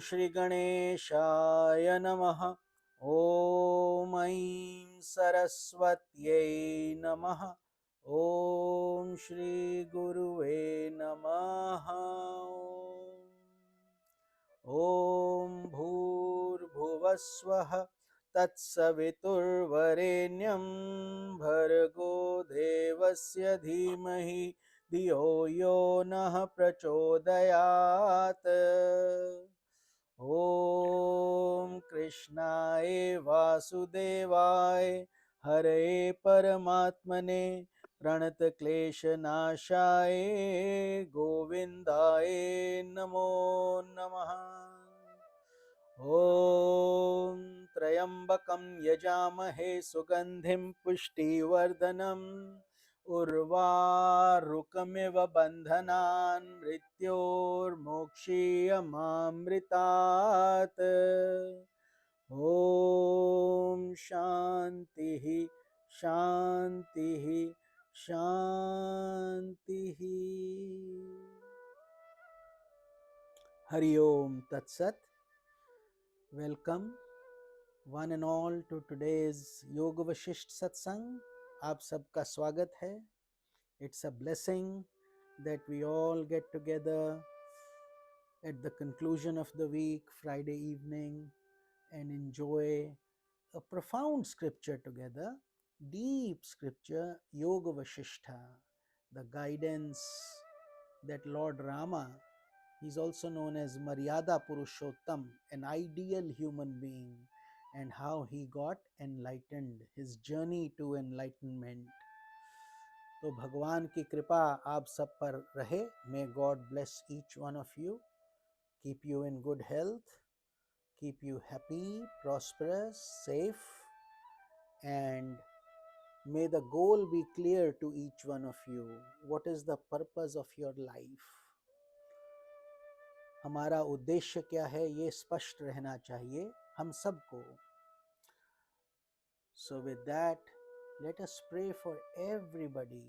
श्री गणेशाय नमः। ॐ ऐं सरस्वत्यै नमः। ॐ श्री गुरुवे नमः। ॐ भूर्भुवस्वः तत्सवितुर्वरेण्यं भर्गो देवस्य धीमहि धियो यो नः प्रचोदयात्। ॐ कृष्णाय वासुदेवाय हरे परमात्मने प्रणतक्लेशनाशाय गोविन्दाय नमो नमः। ॐ त्र्यम्बकं यजामहे सुगन्धिं पुष्टिवर्धनम् उर्वारुकमिव बन्धनान् मृत्योर्मोक्षीयमामृतात्। ॐ शान्तिः शान्तिः शान्तिः। हरि ओम तत्सत। Welcome one and all to today's Yoga Vasishtha सत्संग। आप सबका स्वागत है। It's a blessing that we all get together at the conclusion of the week, Friday evening, and enjoy a profound scripture together, deep scripture, Yoga Vashistha, the guidance that Lord Rama, he's also known as Maryada Purushottam, an ideal human being, and how he got enlightened, his journey to enlightenment. तो भगवान की कृपा आप सब पर रहे. May God bless each one of you, keep you in good health, keep you happy, prosperous, safe, and may the goal be clear to each one of you. What is the purpose of your life? हमारा उद्देश्य क्या है, ये स्पष्ट रहना चाहिए हम सबको. So with that, let us pray for everybody.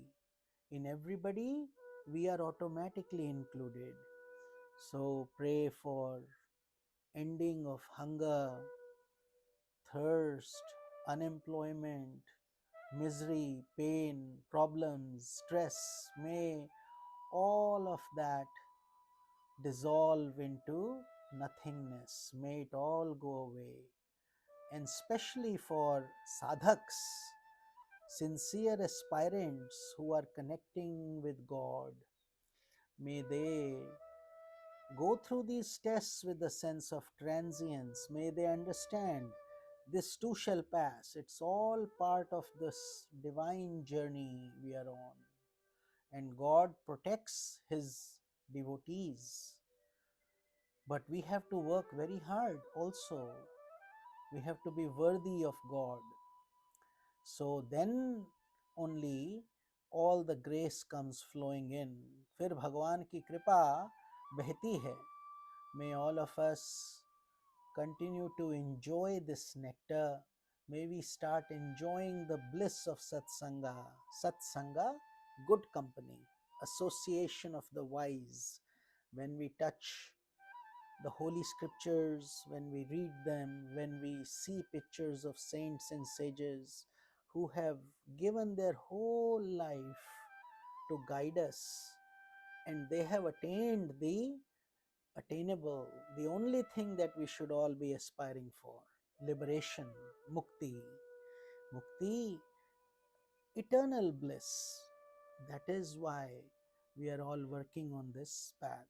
In everybody, we are automatically included. So pray for ending of hunger, thirst, unemployment, misery, pain, problems, stress. May all of that dissolve into nothingness. May it all go away. And especially for sadhaks, sincere aspirants who are connecting with God, may they go through these tests with a sense of transience. May they understand this too shall pass. It's all part of this divine journey we are on. And God protects his devotees. But we have to work very hard also. We have to be worthy of God. So then only all the grace comes flowing in. फिर भगवान की कृपा बहती है. May all of us continue to enjoy this nectar. May we start enjoying the bliss of Satsanga. Satsanga, good company, association of the wise. When we touch the holy scriptures, when we read them, when we see pictures of saints and sages who have given their whole life to guide us, and they have attained the attainable, the only thing that we should all be aspiring for, liberation, mukti. Mukti, eternal bliss. That is why we are all working on this path.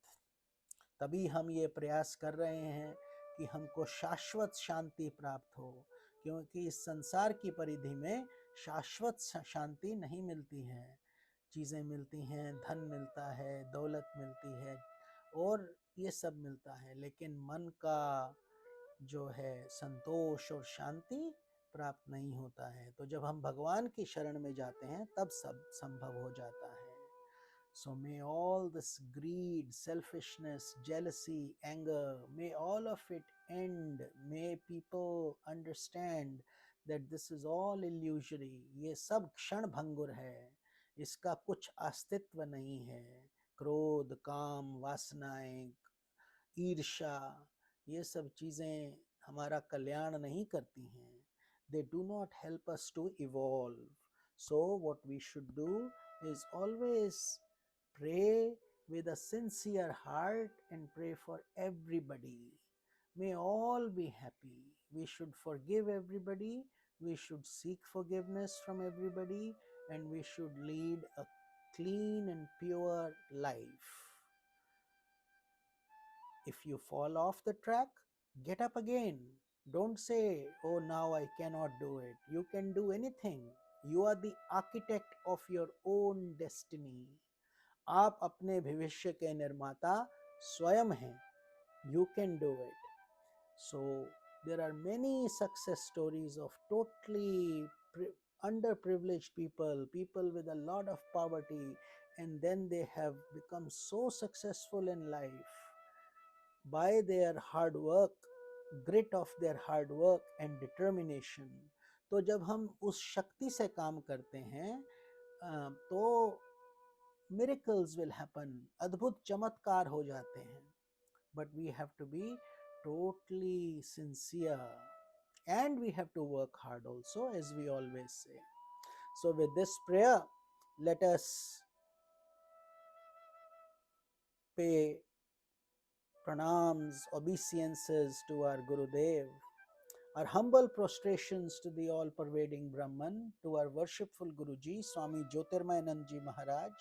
तभी हम ये प्रयास कर रहे हैं कि हमको शाश्वत शांति प्राप्त हो, क्योंकि इस संसार की परिधि में शाश्वत शांति नहीं मिलती है. चीज़ें मिलती हैं, धन मिलता है, दौलत मिलती है और ये सब मिलता है, लेकिन मन का जो है संतोष और शांति प्राप्त नहीं होता है. तो जब हम भगवान की शरण में जाते हैं तब सब संभव हो जाता है. So may all this greed, selfishness, jealousy, anger, may all of it end. May people understand that this is all illusory. ये सब क्षण भंगुर है, इसका कुछ अस्तित्व नहीं है. क्रोध, काम, वासनाएं, ईर्ष्या, ये सब चीज़ें हमारा कल्याण नहीं करती हैं. They do not help us to evolve. So what we should do is always pray with a sincere heart and pray for everybody. May all be happy. We should forgive everybody. We should seek forgiveness from everybody, and we should lead a clean and pure life. If you fall off the track, get up again. Don't say, oh, now I cannot do it. You can do anything. You are the architect of your own destiny. आप अपने भविष्य के निर्माता स्वयं हैं. You can do it. So there are many success stories of totally underprivileged people, people with a lot of poverty, and then they have become so successful in life by their hard work, grit of their hard work and determination. तो जब हम उस शक्ति से काम करते हैं तो miracles will happen, अद्भुत चमत्कार हो जाते हैं. But we have to be totally sincere, and we have to work hard also, as we always say. So with this prayer, let us pay pranams, obeisances to our Gurudev, our humble prostrations to the all-pervading Brahman, to our worshipful Guruji, Swami JyotirmayAnanda Ji Maharaj,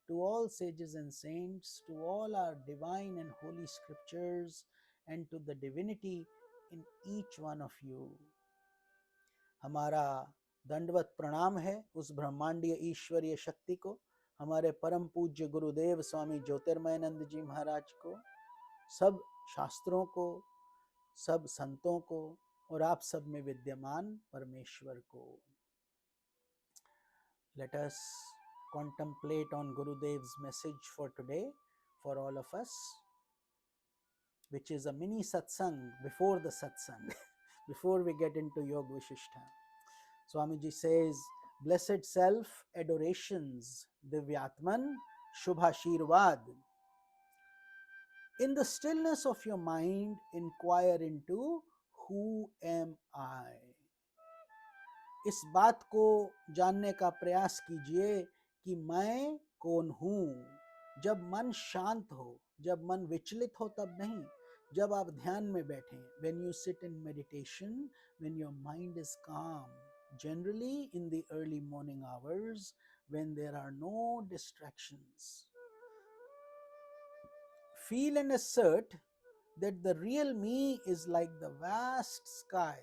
to all sages and saints, to all our divine and holy scriptures, and to the divinity in each one of you. हमारा दंडवत प्रणाम है उस ब्रह्मांडीय ईश्वरीय शक्ति को, हमारे परम पूज्य गुरुदेव स्वामी ज्योतिर्मयानंद जी महाराज को, सब शास्त्रों को, सब संतों को, और आप सब में विद्यमान परमेश्वर को. Let us contemplate on Gurudev's message for today for all of us, which is a mini satsang before the satsang, before we get into Yoga Vashistha. Swamiji says, blessed self, adorations, Divyatman, Shubhashirvad. In the stillness of your mind, inquire into who am I. इस बात को जानने का प्रयास कीजिए कि मैं कौन हूँ. जब मन शांत हो, जब मन विचलित हो तब नहीं, जब आप ध्यान में बैठें. When you sit in meditation, when your mind is calm, generally in the early morning hours, when there are no distractions, feel and assert that the real me is like the vast sky,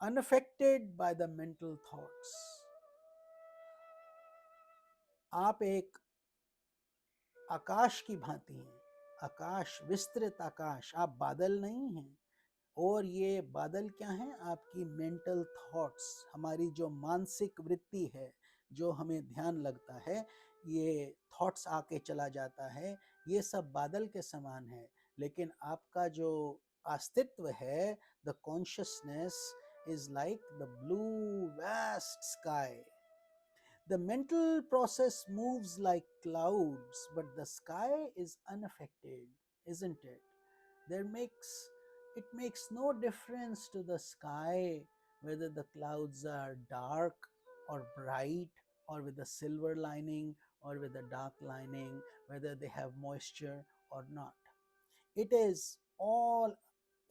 unaffected by the mental thoughts. आप एक आकाश की भांति हैं, आकाश, विस्तृत आकाश. आप बादल नहीं हैं. और ये बादल क्या हैं? आपकी मेंटल थॉट्स, हमारी जो मानसिक वृत्ति है, जो हमें ध्यान लगता है, ये थॉट्स आके चला जाता है, ये सब बादल के समान है. लेकिन आपका जो अस्तित्व है, the consciousness is like the blue vast sky. The mental process moves like clouds, but the sky is unaffected, isn't it? It makes no difference to the sky whether the clouds are dark or bright, or with a silver lining or with a dark lining, whether they have moisture or not. It is all,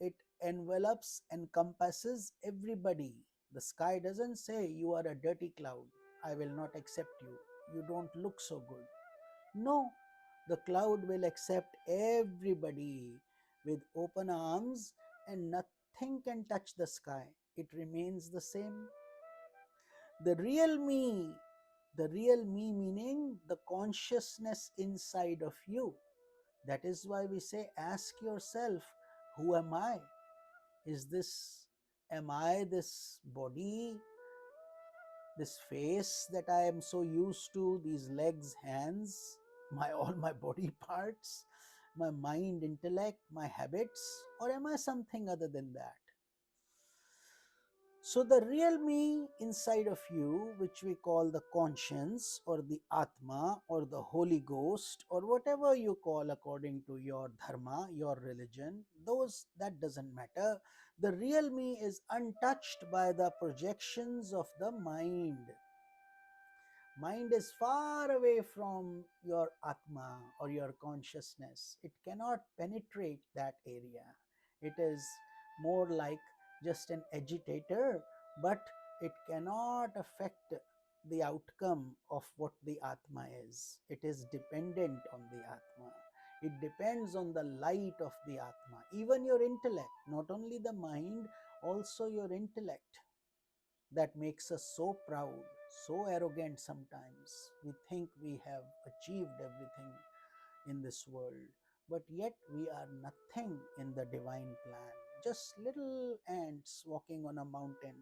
it envelops, encompasses everybody. The sky doesn't say you are a dirty cloud, I will not accept you, you don't look so good. No, the cloud will accept everybody with open arms, and nothing can touch the sky. It remains the same. The real me meaning the consciousness inside of you. That is why we say, ask yourself, who am I? Am I this body, this face that I am so used to, these legs, hands, all my body parts, my mind, intellect, my habits, or am I something other than that? So, the real me inside of you, which we call the conscience or the Atma or the Holy Ghost or whatever you call according to your dharma, your religion, those that doesn't matter. The real me is untouched by the projections of the mind. Mind is far away from your Atma or your consciousness. It cannot penetrate that area. It is more like just an agitator, but it cannot affect the outcome of what the Atma is. It is dependent on the Atma. It depends on the light of the Atma. Even your intellect, not only the mind, also your intellect, that makes us so proud, so arrogant sometimes. We think we have achieved everything in this world, but yet we are nothing in the divine plan. Just little ants walking on a mountain.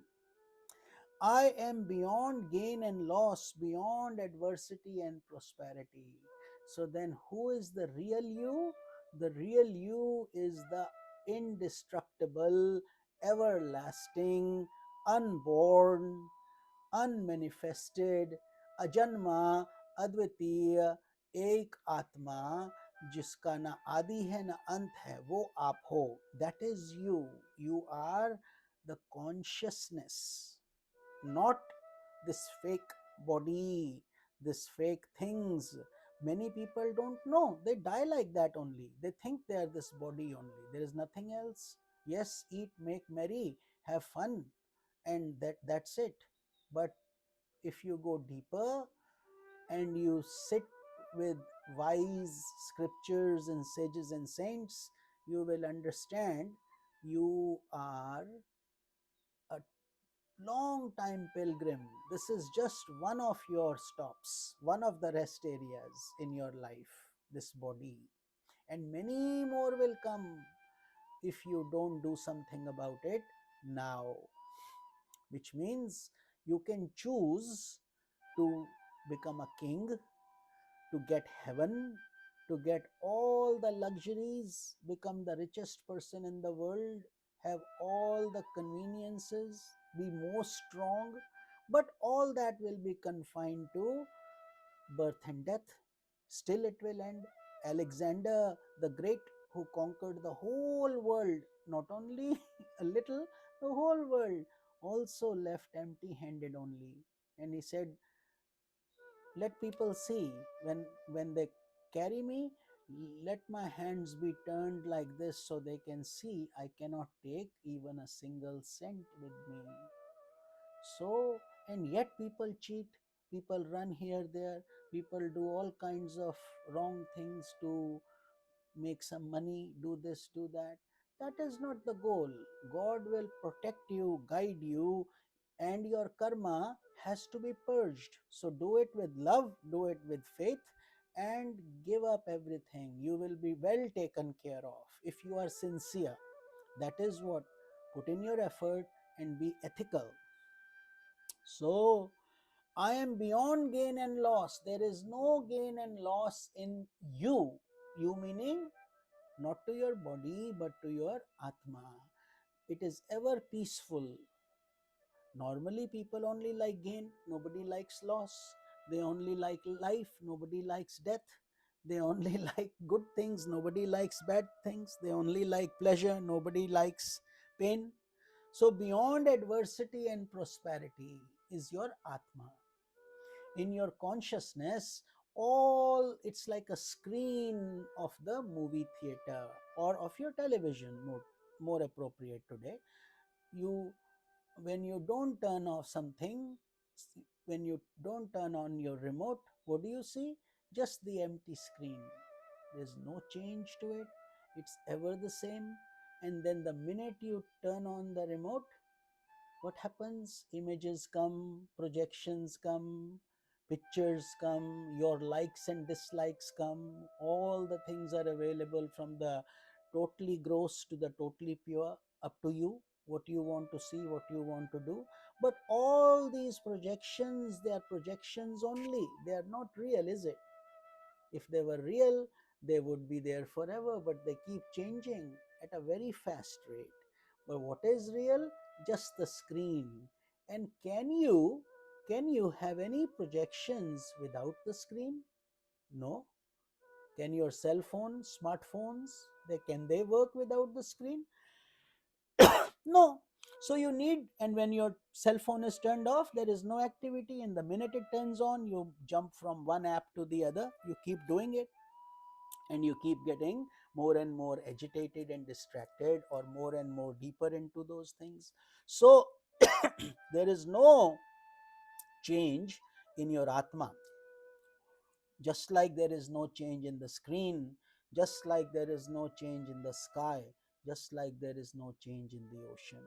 I am beyond gain and loss, beyond adversity and prosperity. So then, who is the real you? The real you is the indestructible, everlasting, unborn, unmanifested, अजन्मा, अद्वितीय, एक आत्मा जिसका ना आदि है ना अंत है, वो आप हो. That is you. You are the consciousness, not this fake body, this fake things. Many people don't know. They die like that only. They think they are this body only. There is nothing else. Yes, eat, make merry, have fun, and that's it. But if you go deeper and you sit with wise scriptures and sages and saints, you will understand you are a long time pilgrim. This is just one of your stops, one of the rest areas in your life, this body. And many more will come if you don't do something about it now, which means you can choose to become a king, to get heaven, to get all the luxuries, become the richest person in the world, have all the conveniences, be most strong, but all that will be confined to birth and death. Still, it will end. Alexander the Great, who conquered the whole world, not only a little, the whole world, also left empty handed only. And he said, let people see, when they carry me, let my hands be turned like this so they can see I cannot take even a single cent with me. So, and yet people cheat, people run here there, people do all kinds of wrong things to make some money, do this, do that. That is not the goal. God will protect you, guide you, and your karma has to be purged. So do it with love, do it with faith, and give up everything. You will be well taken care of if you are sincere. That is what. Put in your effort and be ethical. So, I am beyond gain and loss. There is no gain and loss in you. You meaning not to your body but to your Atma. It is ever peaceful. Normally, people only like gain, nobody likes loss. They only like life, nobody likes death. They only like good things, nobody likes bad things. They only like pleasure, nobody likes pain. So, beyond adversity and prosperity is your Atma. In your consciousness, all it's like a screen of the movie theater or of your television, more appropriate today. You, when you don't turn off something, when you don't turn on your remote, what do you see? Just the empty screen. There's no change to it, it's ever the same. And then the minute you turn on the remote, what happens? Images come, projections come, pictures come, your likes and dislikes come, all the things are available, from the totally gross to the totally pure, up to you what you want to see, what you want to do. But all these projections, they are projections only, they are not real, is it? If they were real, they would be there forever, but they keep changing at a very fast rate. But what is real? just the screen. And can you have any projections without the screen? No. Can your cell phone, smartphones, can they work without the screen? No. So you need, and when your cell phone is turned off, there is no activity. And the minute it turns on, you jump from one app to the other. You keep doing it, and you keep getting more and more agitated and distracted, or more and more deeper into those things. So there is no change in your Atma, just like there is no change in the screen, just like there is no change in the sky, just like there is no change in the ocean.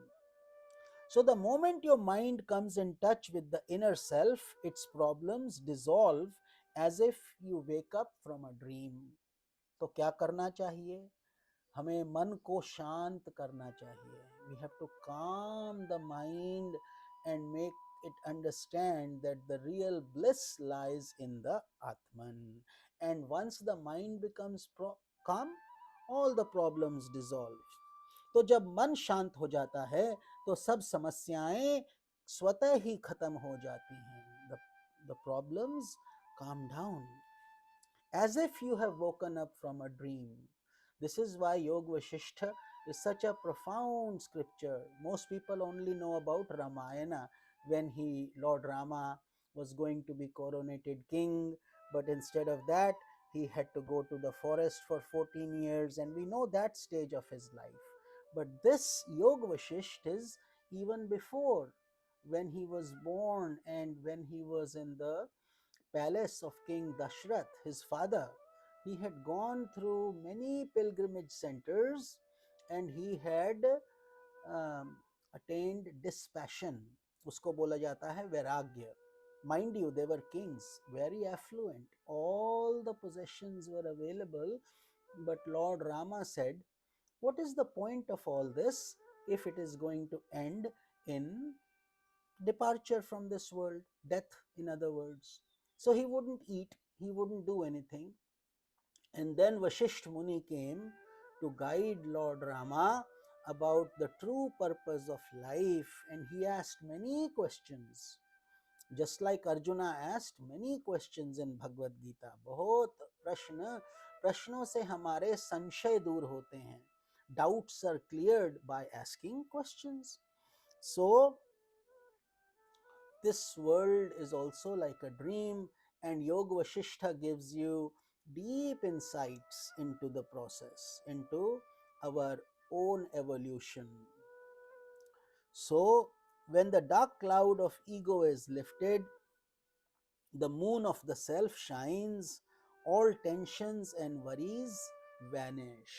So the moment your mind comes in touch with the inner self, its problems dissolve as if you wake up from a dream. तो क्या करना चाहिए? हमें मन को शांत करना चाहिए. We have to calm the mind and make it understand that the real bliss lies in the Atman. And once the mind becomes calm, all the problems dissolve. तो जब मन शांत हो जाता है तो सब समस्याएं स्वतः ही खत्म हो जाती हैं. The problems calm down as if you have woken up from a dream. This is why Yoga Vashistha is such a profound scripture. Most people only know about Ramayana, when Lord Rama, was going to be coronated king, but instead of that, he had to go to the forest for 14 years, and we know that stage of his life. But this Yoga Vashistha is even before, when he was born and when he was in the palace of King Dashrath, his father. He had gone through many pilgrimage centers, and he had attained dispassion. उसको बोला जाता है वैराग्य. Mind you, they were kings, very affluent. All the possessions were available, but Lord Rama said, what is the point of all this if it is going to end in departure from this world, death, in other words? So he wouldn't eat, he wouldn't do anything. And then Vashishth Muni came to guide Lord Rama about the true purpose of life, and he asked many questions. Just like Arjuna asked many questions in Bhagavad Gita. बहुत प्रश्नों से हमारे संशय दूर होते हैं. Doubts are cleared by asking questions. So this world is also like a dream, and Yoga Vashistha gives you deep insights into the process, into our own evolution. So, when the dark cloud of ego is lifted, the moon of the self shines, all tensions and worries vanish.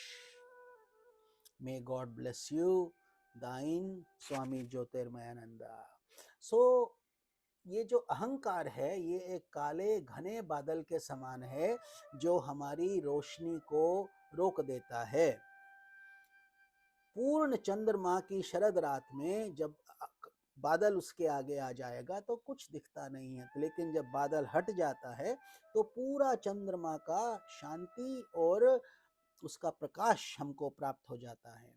May God bless you. Thine, Swami Jyotirmayananda. So, ये जो अहंकार है, ये एक काले घने बादल के समान है जो हमारी रोशनी को रोक देता है. पूर्ण चंद्रमा की शरद रात में जब बादल उसके आगे आ जाएगा तो कुछ दिखता नहीं है, लेकिन जब बादल हट जाता है तो पूरा चंद्रमा का शांति और उसका प्रकाश हमको प्राप्त हो जाता है.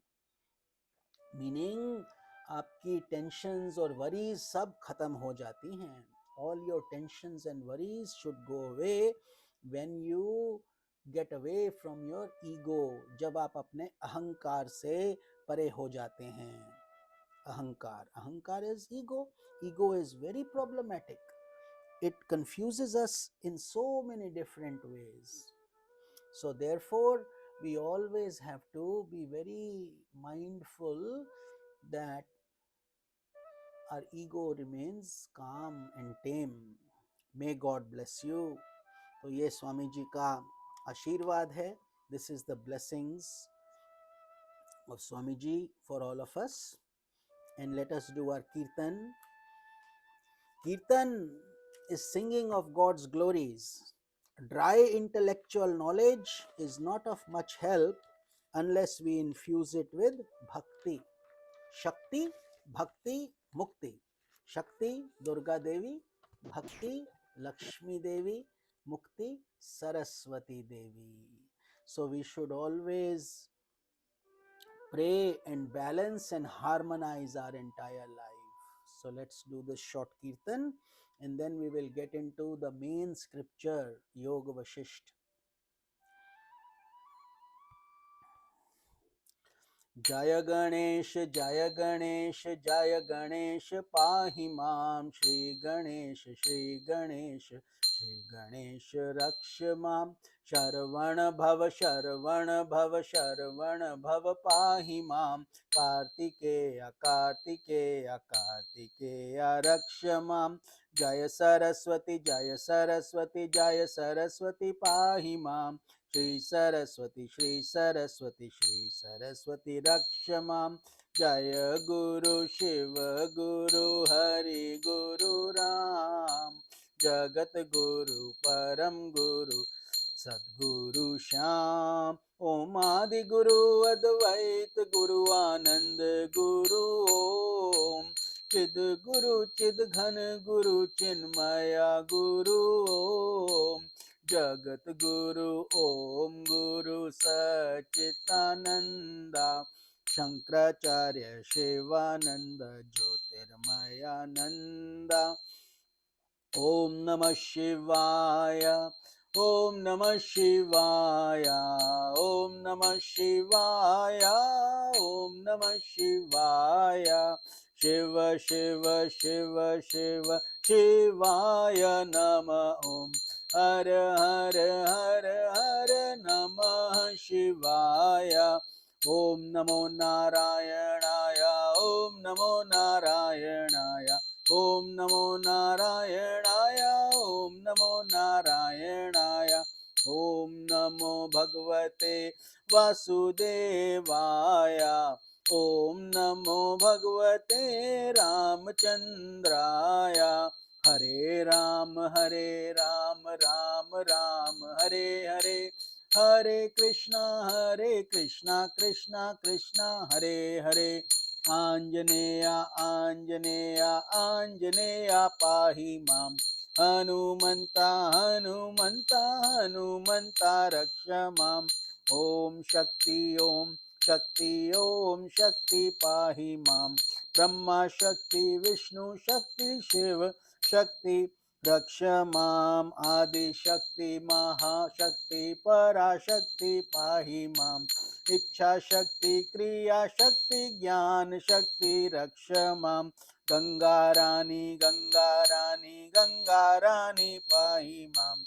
मीनिंग, आपकी टेंशन्स और वरीज सब खत्म हो जाती हैं. All your tensions and worries should go away when you get away from your ego. जब आप अपने अहंकार से परे हो जाते हैं. अहंकार is ego. Ego is very problematic. It confuses us in so many different ways. So therefore, we always have to be very mindful that our ego remains calm and tame. May God bless you. तो ये स्वामी जी का आशीर्वाद है. This is the blessings of Swami Ji for all of us. And let us do our kirtan. Kirtan is singing of God's glories. Dry intellectual knowledge is not of much help unless we infuse it with bhakti. Shakti, bhakti, mukti. Shakti, Durga Devi. Bhakti, Lakshmi Devi. Mukti, Saraswati Devi. So we should always pray and balance and harmonize our entire life. So let's do this short kirtan and then we will get into the main scripture, Yoga Vashistha. Jaya Ganesh, Jaya Ganesh, Jaya Ganesh, Pahi Mam, Shri Ganesh, Shri Ganesh, Shri Ganesh, Raksh Mam, Sharvana Bhava, Sharvana Bhava, Sharvana Bhava, Pahi Mam, Kartikeya, Kartikeya, Kartikeya, Raksh Mam, Jaya Saraswati, Jaya Saraswati, Jaya Saraswati, Pahi Mam, Shri Saraswati, Shri Saraswati, Shri Saraswati Rakshamam. Jaya Guru Shiva Guru Hari Guru Ram, Jagat Guru Param Guru Sadguru Sham. Om Adi Guru Advait Guru Anand Guru Om, Chid Guru Chid Ghan Guru Chinmaya Guru Om, Jagat Guru Om Guru Sachitananda, Shankracharya Shivananda Jyotirmayananda. Om Namah Shivaya, Om Namah Shivaya, Om Namah Shivaya, Om Namah Shivaya, Shiva Shiva Shiva Shiva Shivaya Nama Om, Hare Hare Hare Hare Namah Shivaya. Om Namo Narayanaya, Om Namo Narayanaya, Om Namo Narayanaya, Om Namo Narayanaya, Om Namo Bhagavate Vasudevaya, Om Namo Bhagavate Ramachandraya. Hare Ram, Hare Ram, Ram Ram, Hare Hare, Hare Krishna, Krishna Krishna, Hare Hare. Anjaneya, Anjaneya, Anjaneya, Pahi Mam. Hanumanta, Hanumanta, Hanumanta, Raksha Mam. Om Shakti, Om Shakti, Om Shakti, Pahi Mam. Brahma Shakti, Vishnu Shakti, Shiva Shakti, Raksha Mam. Adi Shakti, Maha Shakti, Parashakti, Pahi Mam. इच्छा शक्ति, क्रिया शक्ति, ज्ञान शक्ति, रक्ष माम. गंगा रानी, गंगा रानी, गंगा रानी, पाहि माम.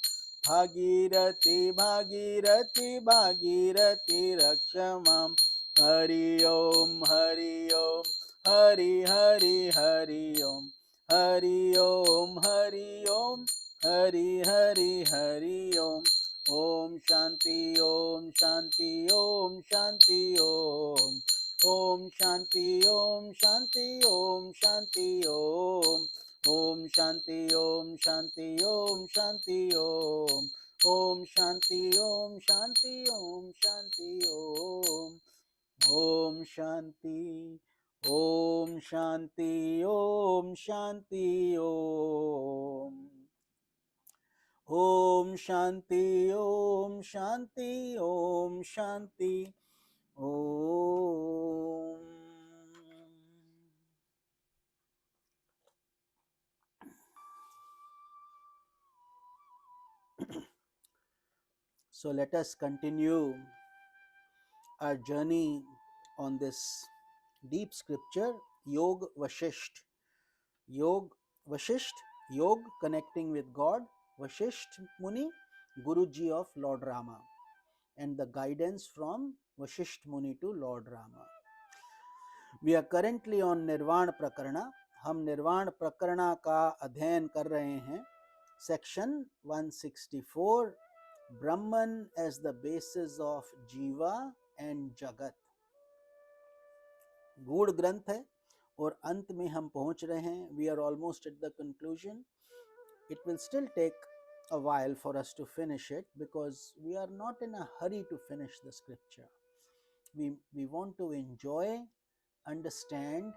भागीरथी, भागीरथी, भागीरथी, रक्ष माम. हरि ओम, हरि ओम, हरि हरि हरि ओम, हरि ओम, हरि ओम, हरि हरि हरि ओम. Om Shanti, Om Shanti, Om Shanti, Om. Om Shanti, Om Shanti, Om Shanti, Om. Om Shanti, Om Shanti, Om Shanti, Om. Om Shanti, Om Shanti, Om Shanti, Om. Om Shanti, Om Shanti, Om Shanti, Om. Om Shanti, Om Shanti, Om Shanti, Om. So let us continue our journey on this deep scripture, Yog Vashist. Yog Vashist, Yog connecting with God, Vashist Muni, Guruji of Lord Rama, and the guidance from Vashist Muni to Lord Rama. We are currently on निर्वाण प्रकरणा. हम निर्वाण प्रकरणा का अध्ययन कर रहे हैं. Section 164, Brahman as the basis of jiva and jagat. गूढ़ ग्रंथ है और अंत में हम पहुंच रहे हैं. We are almost at the conclusion. It will still take a while for us to finish it because we are not in a hurry to finish the scripture. We want to enjoy, understand,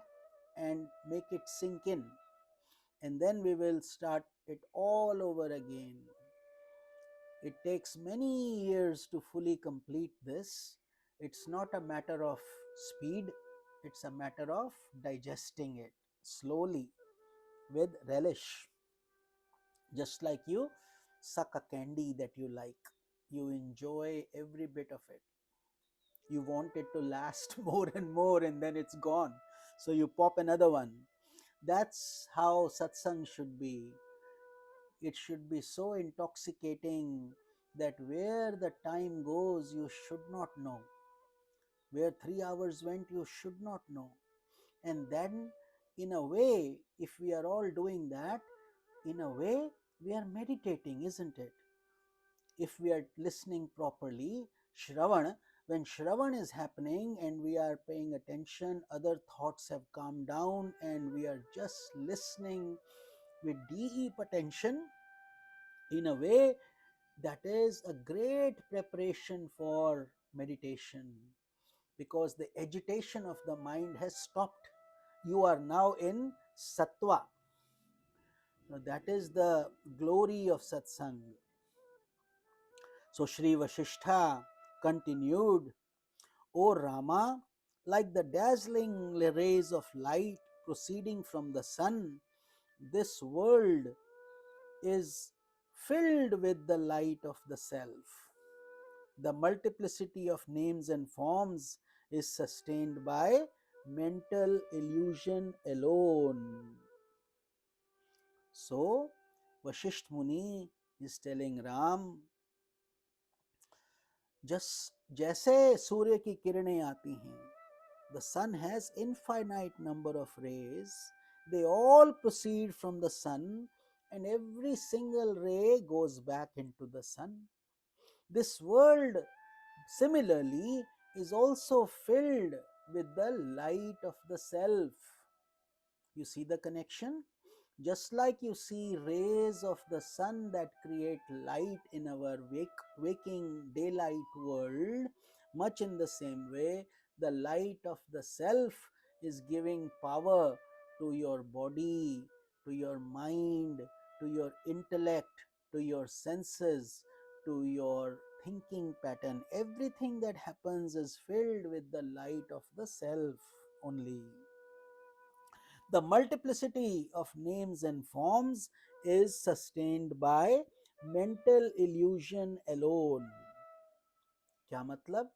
and make it sink in, and then we will start it all over again. It takes many years to fully complete this, It's not a matter of speed, it's a matter of digesting it slowly with relish. Just like you suck a candy that you like, you enjoy every bit of it. You want it to last more and more, and then it's gone. So you pop another one. That's how satsang should be. It should be so intoxicating that where the time goes, you should not know. Where 3 hours went, you should not know. And then, in a way, if we are all doing that, in a way, we are meditating, isn't it? If we are listening properly, Shravan, when Shravan is happening and we are paying attention, other thoughts have calmed down and we are just listening with deep attention, in a way, that is a great preparation for meditation, because the agitation of the mind has stopped. You are now in sattva. Now that is the glory of satsang. So Sri Vashistha continued, O Rama, like the dazzling rays of light proceeding from the sun, this world is filled with the light of the self. The multiplicity of names and forms is sustained by mental illusion alone. So, Vashisht Muni is telling Ram, just जैसे सूर्य की किरणें आती हैं, the sun has infinite number of rays, they all proceed from the sun, and every single ray goes back into the sun. This world similarly is also filled with the light of the self. You see the connection? Just like you see rays of the sun that create light in our waking daylight world, much in the same way, the light of the self is giving power to your body, to your mind, to your intellect, to your senses, to your thinking pattern. Everything that happens is filled with the light of the self only. The multiplicity of names and forms is sustained by mental illusion alone. क्या मतलब?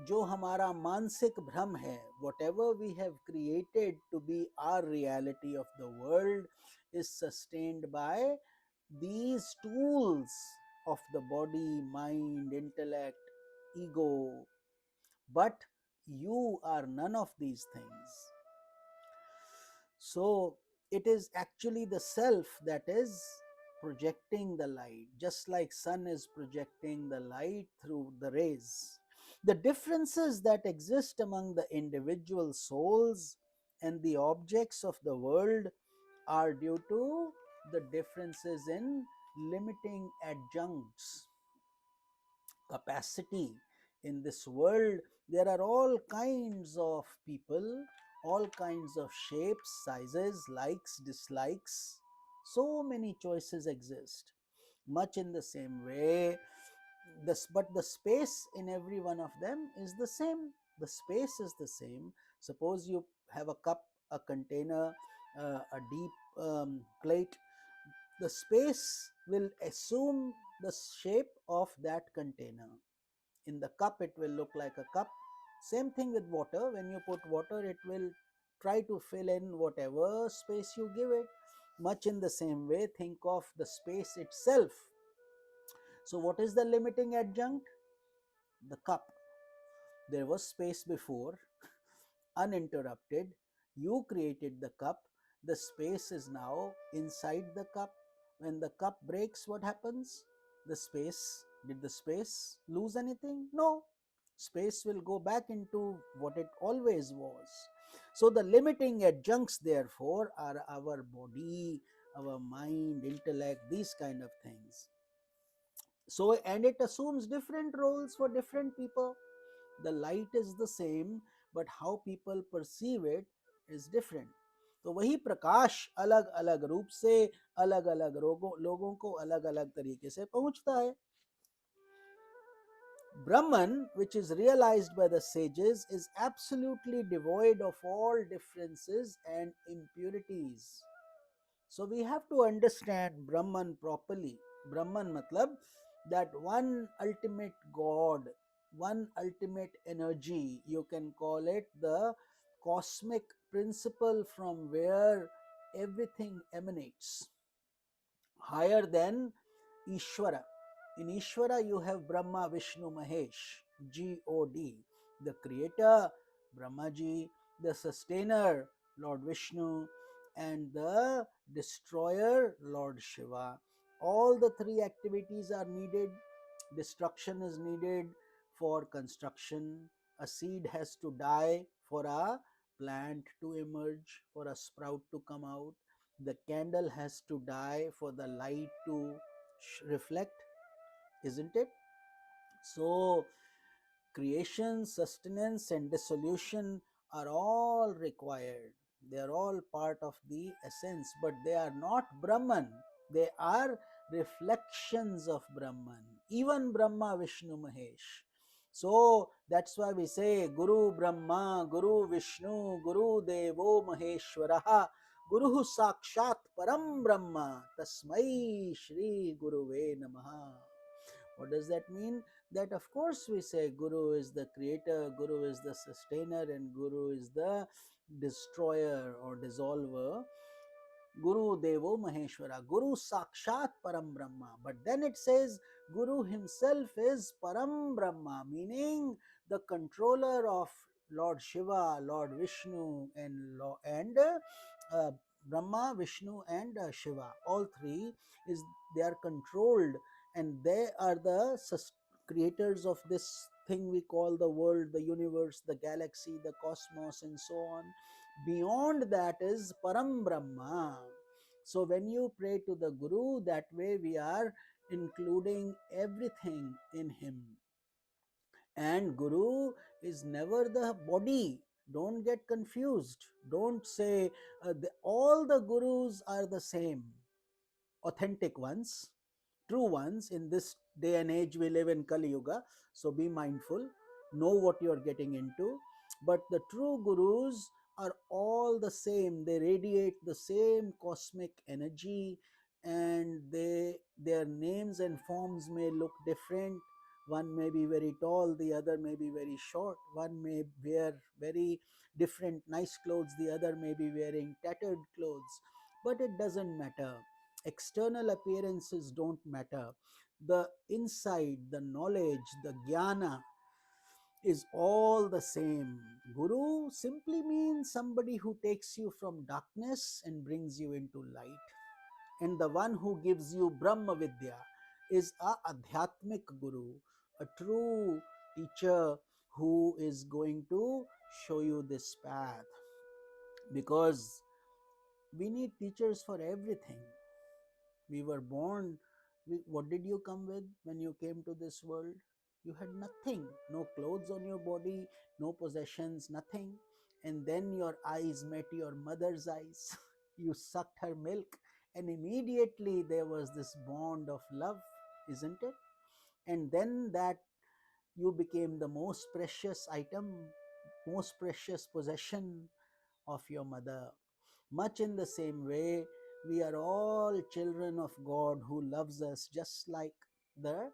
जो हमारा मानसिक भ्रम है, whatever we have created to be our reality of the world is sustained by these tools of the body, mind, intellect, ego. But you are none of these things. So it is actually the self that is projecting the light, just like sun is projecting the light through the rays. The differences that exist among the individual souls and the objects of the world are due to the differences in limiting adjuncts capacity. In this world, there are all kinds of people, all kinds of shapes, sizes, likes, dislikes. So many choices exist. Much in the same way, but the space in every one of them is the same. The space is the same. Suppose you have a cup, a container, a deep plate. The space will assume the shape of that container. In the cup, it will look like a cup. Same thing with water. When you put water, it will try to fill in whatever space you give it. Much in the same way, think of the space itself. So what is the limiting adjunct? The cup. There was space before, uninterrupted. You created the cup. The space is now inside the cup. When the cup breaks, what happens? Did the space lose anything? No. Space will go back into what it always was. So the limiting adjuncts, therefore, are our body, our mind, intellect, these kind of things. So, and it assumes different roles for different people. The light is the same, but how people perceive it is different. तो वही प्रकाश अलग अलग रूप से अलग अलग लोगों को अलग अलग तरीके से पहुंचता है. Brahman, which is realized by the sages, is absolutely devoid of all differences and impurities. So we have to understand Brahman properly. Brahman matlab that one ultimate God, one ultimate energy, you can call it the cosmic principle from where everything emanates, higher than Ishvara. In Ishvara, you have Brahma, Vishnu, Mahesh, God, the creator, Brahmaji, the sustainer, Lord Vishnu, and the destroyer, Lord Shiva. All the three activities are needed. Destruction is needed for construction. A seed has to die for a plant to emerge, for a sprout to come out. The candle has to die for the light to reflect, isn't it? So creation, sustenance, and dissolution are all required. They are all part of the essence, but they are not Brahman. They are reflections of Brahman. Even Brahma, Vishnu, Mahesh. So that's why we say Guru Brahma, Guru Vishnu, Guru Devo Maheshwaraha, Guru Sakshat Param Brahma, Tasmai Shri Guruve Namaha. What does that mean? That of course we say Guru is the creator, Guru is the sustainer, and Guru is the destroyer or dissolver. Guru Devo Maheshwara, Guru Sakshat Param Brahma. But then it says Guru himself is Param Brahma, meaning the controller of Lord Shiva, Lord Vishnu, and Brahma, Vishnu, and Shiva. All three is they are controlled, and they are the creators of this thing we call the world, the universe, the galaxy, the cosmos, and so on. Beyond that is Param Brahma. So when you pray to the Guru, that way we are including everything in him. And Guru is never the body. Don't get confused. Don't say all the Gurus are the same. Authentic ones, true ones. In this day and age we live in Kali Yuga, so be mindful, know what you are getting into. But the true Gurus are all the same. They radiate the same cosmic energy, and their names and forms may look different. One may be very tall, the other may be very short. One may wear very different nice clothes, the other may be wearing tattered clothes. But it doesn't matter. External appearances don't matter. The inside, the knowledge, the jnana is all the same. Guru simply means somebody who takes you from darkness and brings you into light. And the one who gives you Brahma Vidya is a Adhyatmik Guru, a true teacher who is going to show you this path. Because we need teachers for everything. We were born. What did you come with when you came to this world? You had nothing, no clothes on your body, no possessions, nothing. And then your eyes met your mother's eyes. You sucked her milk, and immediately there was this bond of love, isn't it? And then that you became the most precious item, most precious possession of your mother. Much in the same way, we are all children of God who loves us just like the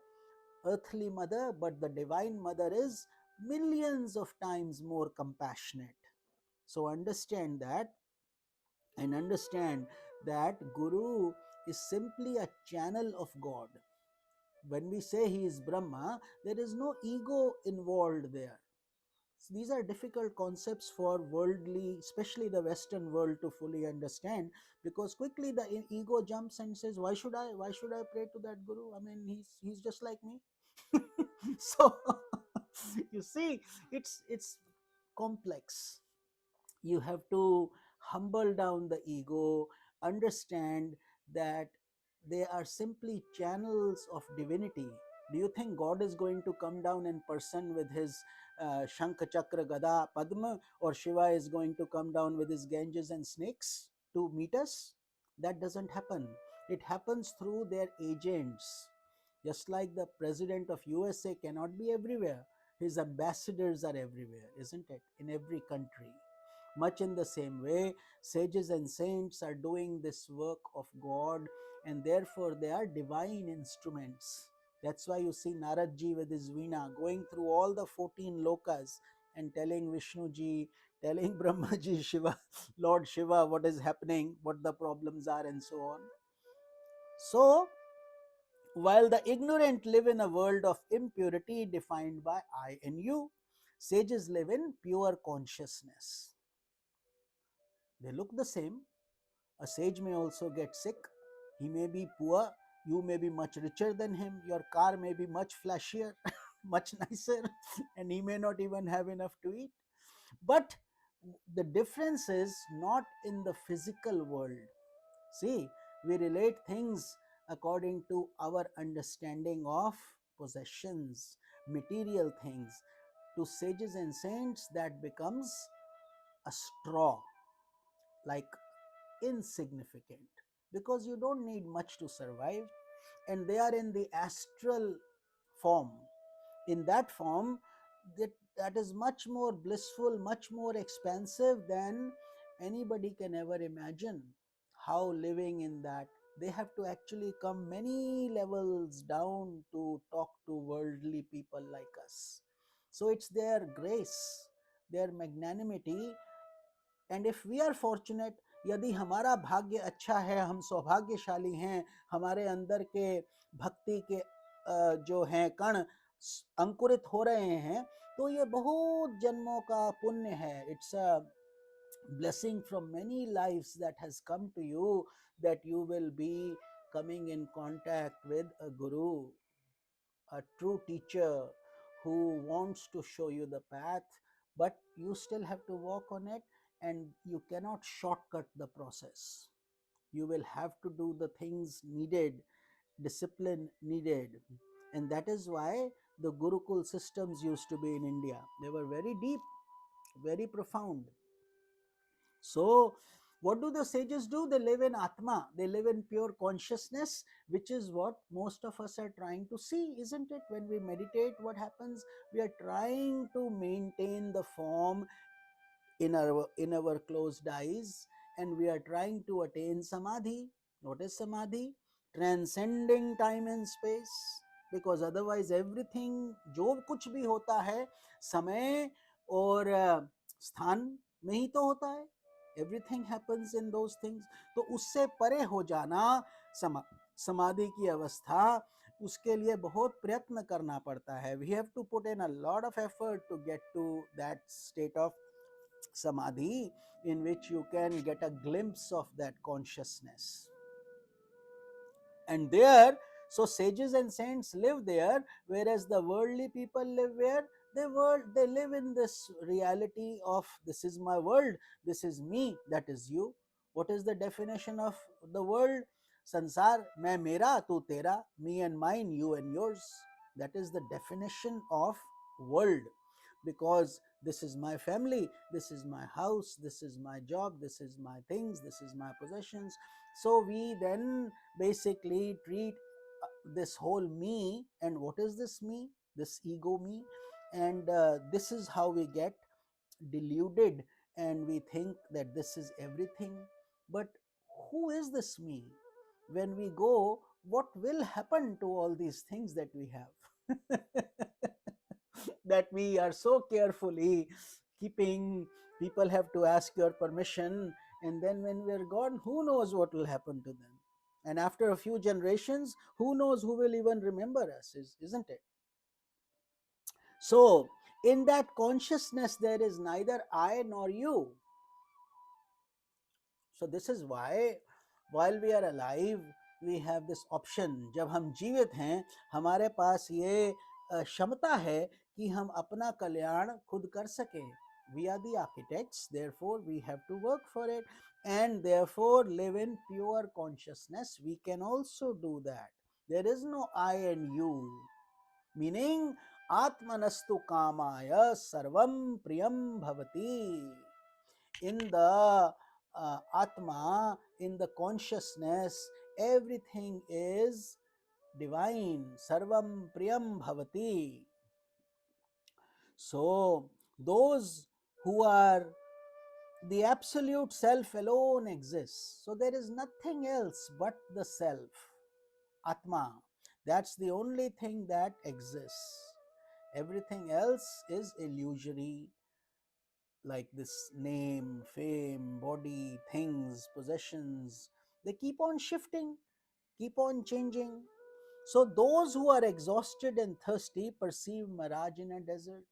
earthly mother, but the divine mother is millions of times more compassionate. So understand that, and understand that Guru is simply a channel of God. When we say he is Brahma, there is no ego involved there. These are difficult concepts for worldly, especially the Western world, to fully understand, because quickly the ego jumps and says, why should I pray to that Guru? I mean, he's just like me. So you see, it's complex. You have to humble down the ego, understand that they are simply channels of divinity. Do you think God is going to come down in person with his Shankha Chakra Gada Padma, or Shiva is going to come down with his Ganges and snakes to meet us? That doesn't happen. It happens through their agents. Just like the president of USA cannot be everywhere, his ambassadors are everywhere, isn't it? In every country. Much in the same way, sages and saints are doing this work of God, and therefore they are divine instruments. That's why you see Naradji with his Veena going through all the 14 lokas and telling Vishnuji, telling Brahmaji, Shiva, Lord Shiva, what is happening, what the problems are, and so on. So, while the ignorant live in a world of impurity defined by I and you, sages live in pure consciousness. They look the same. A sage may also get sick. He may be poor. You may be much richer than him. Your car may be much flashier, much nicer, and he may not even have enough to eat. But the difference is not in the physical world. See, we relate things according to our understanding of possessions, material things. To sages and saints, that becomes a straw, like insignificant, because you don't need much to survive, and they are in the astral form. In that form, that is much more blissful, much more expansive than anybody can ever imagine. How living in that, they have to actually come many levels down to talk to worldly people like us. So it's their grace, their magnanimity. And if we are fortunate, यदि हमारा भाग्य अच्छा है, हम सौभाग्यशाली हैं, हमारे अंदर के भक्ति के जो हैं कण अंकुरित हो रहे हैं, तो ये बहुत जन्मों का पुण्य है. It's a blessing from many lives that has come to you, that you will be coming in contact with a guru, a true teacher who wants to show you the path, but you still have to walk on it, and you cannot shortcut the process. You will have to do the things needed, discipline needed. And that is why the Gurukul systems used to be in India. They were very deep, very profound. So, what do the sages do? They live in Atma, they live in pure consciousness, which is what most of us are trying to see, isn't it? When we meditate, what happens? We are trying to maintain the form in our closed eyes, and we are trying to attain samadhi. What is samadhi? Transcending time and space. Because otherwise everything, जो कुछ भी होता है, समय और स्थान में ही तो होता है. Everything happens in those things. तो उससे परे हो जाना, समाधि की अवस्था, उसके लिए बहुत प्रयत्न करना पड़ता है. We have to put in a lot of effort to get to that state of samadhi, in which you can get a glimpse of that consciousness. And there, so sages and saints live there, whereas the worldly people live where? They live in this reality of, this is my world, this is me, that is you. What is the definition of the world? Sansar, main mera, tu tera, me and mine, you and yours. That is the definition of world. Because this is my family, this is my house, this is my job, this is my things, this is my possessions. So we then basically treat this whole me, and what is this me? This ego me. And this is how we get deluded, and we think that this is everything. But who is this me? When we go, what will happen to all these things that we have? That we are so carefully keeping. People have to ask your permission, and then when we're gone, who knows what will happen to them? And after a few generations, who knows who will even remember us, isn't it? So in that consciousness, there is neither I nor you. So this is why while we are alive, we have this option. जब हम जीवित हैं, हमारे पास ये क्षमता है कि हम अपना कल्याण खुद कर सकें. We are the architects, therefore we have to work for it, and therefore live in pure consciousness. We can also do that. There is no I and you. Meaning, Atmanastu Kamaya Sarvam Priyam Bhavati. In the Atma, in the consciousness, everything is divine, sarvam priyam bhavati. So, those who are the absolute self alone exists. So, there is nothing else but the self, Atma. That's the only thing that exists. Everything else is illusory, like this name, fame, body, things, possessions. They keep on shifting, keep on changing. So, those who are exhausted and thirsty perceive mirage in a desert.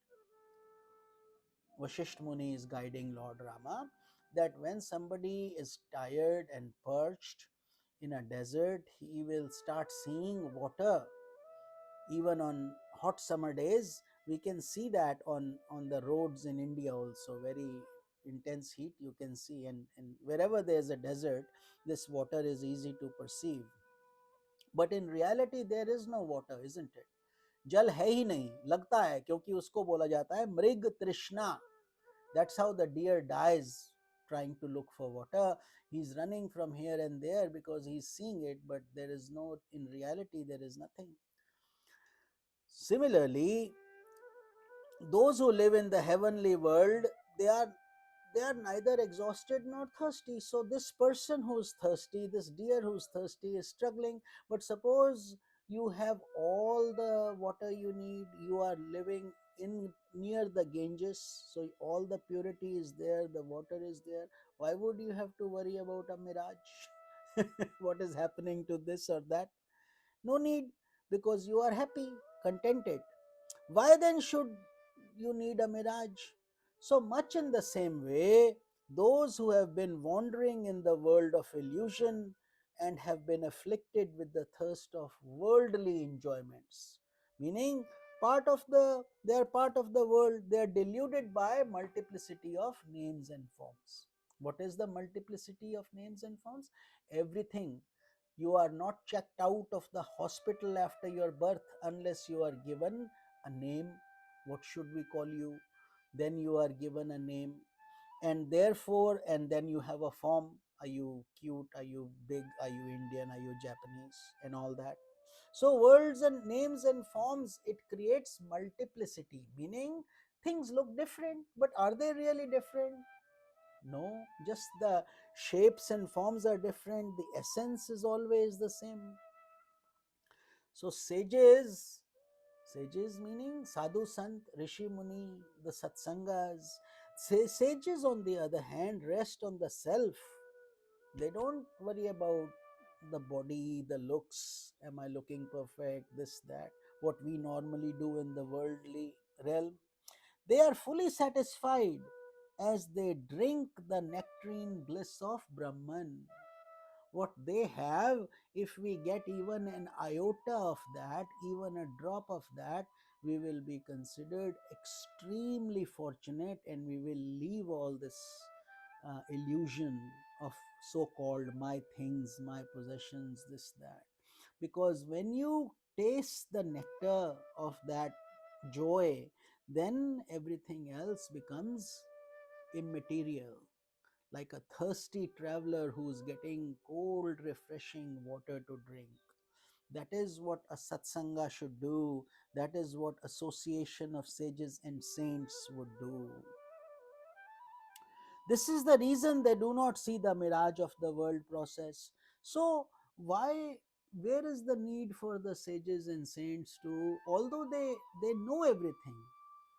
Vashistha Muni is guiding Lord Rama that when somebody is tired and parched in a desert, he will start seeing water. Even on hot summer days, we can see that on the roads in India also, very intense heat you can see, and wherever there is a desert, this water is easy to perceive. But in reality there is no water, isn't it? जल है ही नहीं, लगता है, क्योंकि उसको बोला जाता है मृग तृष्णा. That's how the deer dies trying to look for water. He's running from here and there because he's seeing it, but there is no, in reality there is nothing. Similarly, those who live in the heavenly world, they are they are neither exhausted nor thirsty. So this person who's thirsty, this deer who's thirsty, is struggling. But suppose you have all the water you need, you are living in near the Ganges, so all the purity is there, the water is there. Why would you have to worry about a mirage? What is happening to this or that? No need, because you are happy, contented. Why then should you need a mirage? So much in the same way, those who have been wandering in the world of illusion and have been afflicted with the thirst of worldly enjoyments, meaning they are part of the world, they are deluded by multiplicity of names and forms. What is the multiplicity of names and forms? Everything. You are not checked out of the hospital after your birth unless you are given a name. What should we call you? Then you are given a name, and therefore, and then you have a form. Are you cute? Are you big? Are you Indian? Are you Japanese? And all that. So words and names and forms, it creates multiplicity, meaning things look different, but are they really different? No, just the shapes and forms are different, the essence is always the same. So sages meaning sadhu, sant, rishi, muni, the satsangas. Sages on the other hand rest on the self. They don't worry about the body, the looks, am I looking perfect, this, that, what we normally do in the worldly realm. They are fully satisfied as they drink the nectarine bliss of Brahman. What they have, if we get even an iota of that, even a drop of that, we will be considered extremely fortunate, and we will leave all this illusion of so called my things, my possessions, this, that. Because when you taste the nectar of that joy, then everything else becomes immaterial, like a thirsty traveler who's getting cold, refreshing water to drink. That is what a satsanga should do. That is what association of sages and saints would do. This is the reason they do not see the mirage of the world process. So, why, where is the need for the sages and saints to, although they know everything,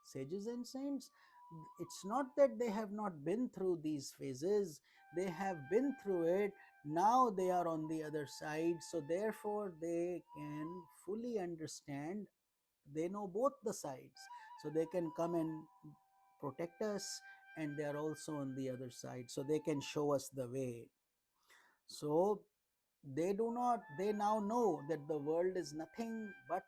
sages and saints, it's not that they have not been through these phases, they have been through it. Now they are on the other side, so therefore they can fully understand, they know both the sides, so they can come and protect us, and they are also on the other side, so they can show us the way. So they now know that the world is nothing but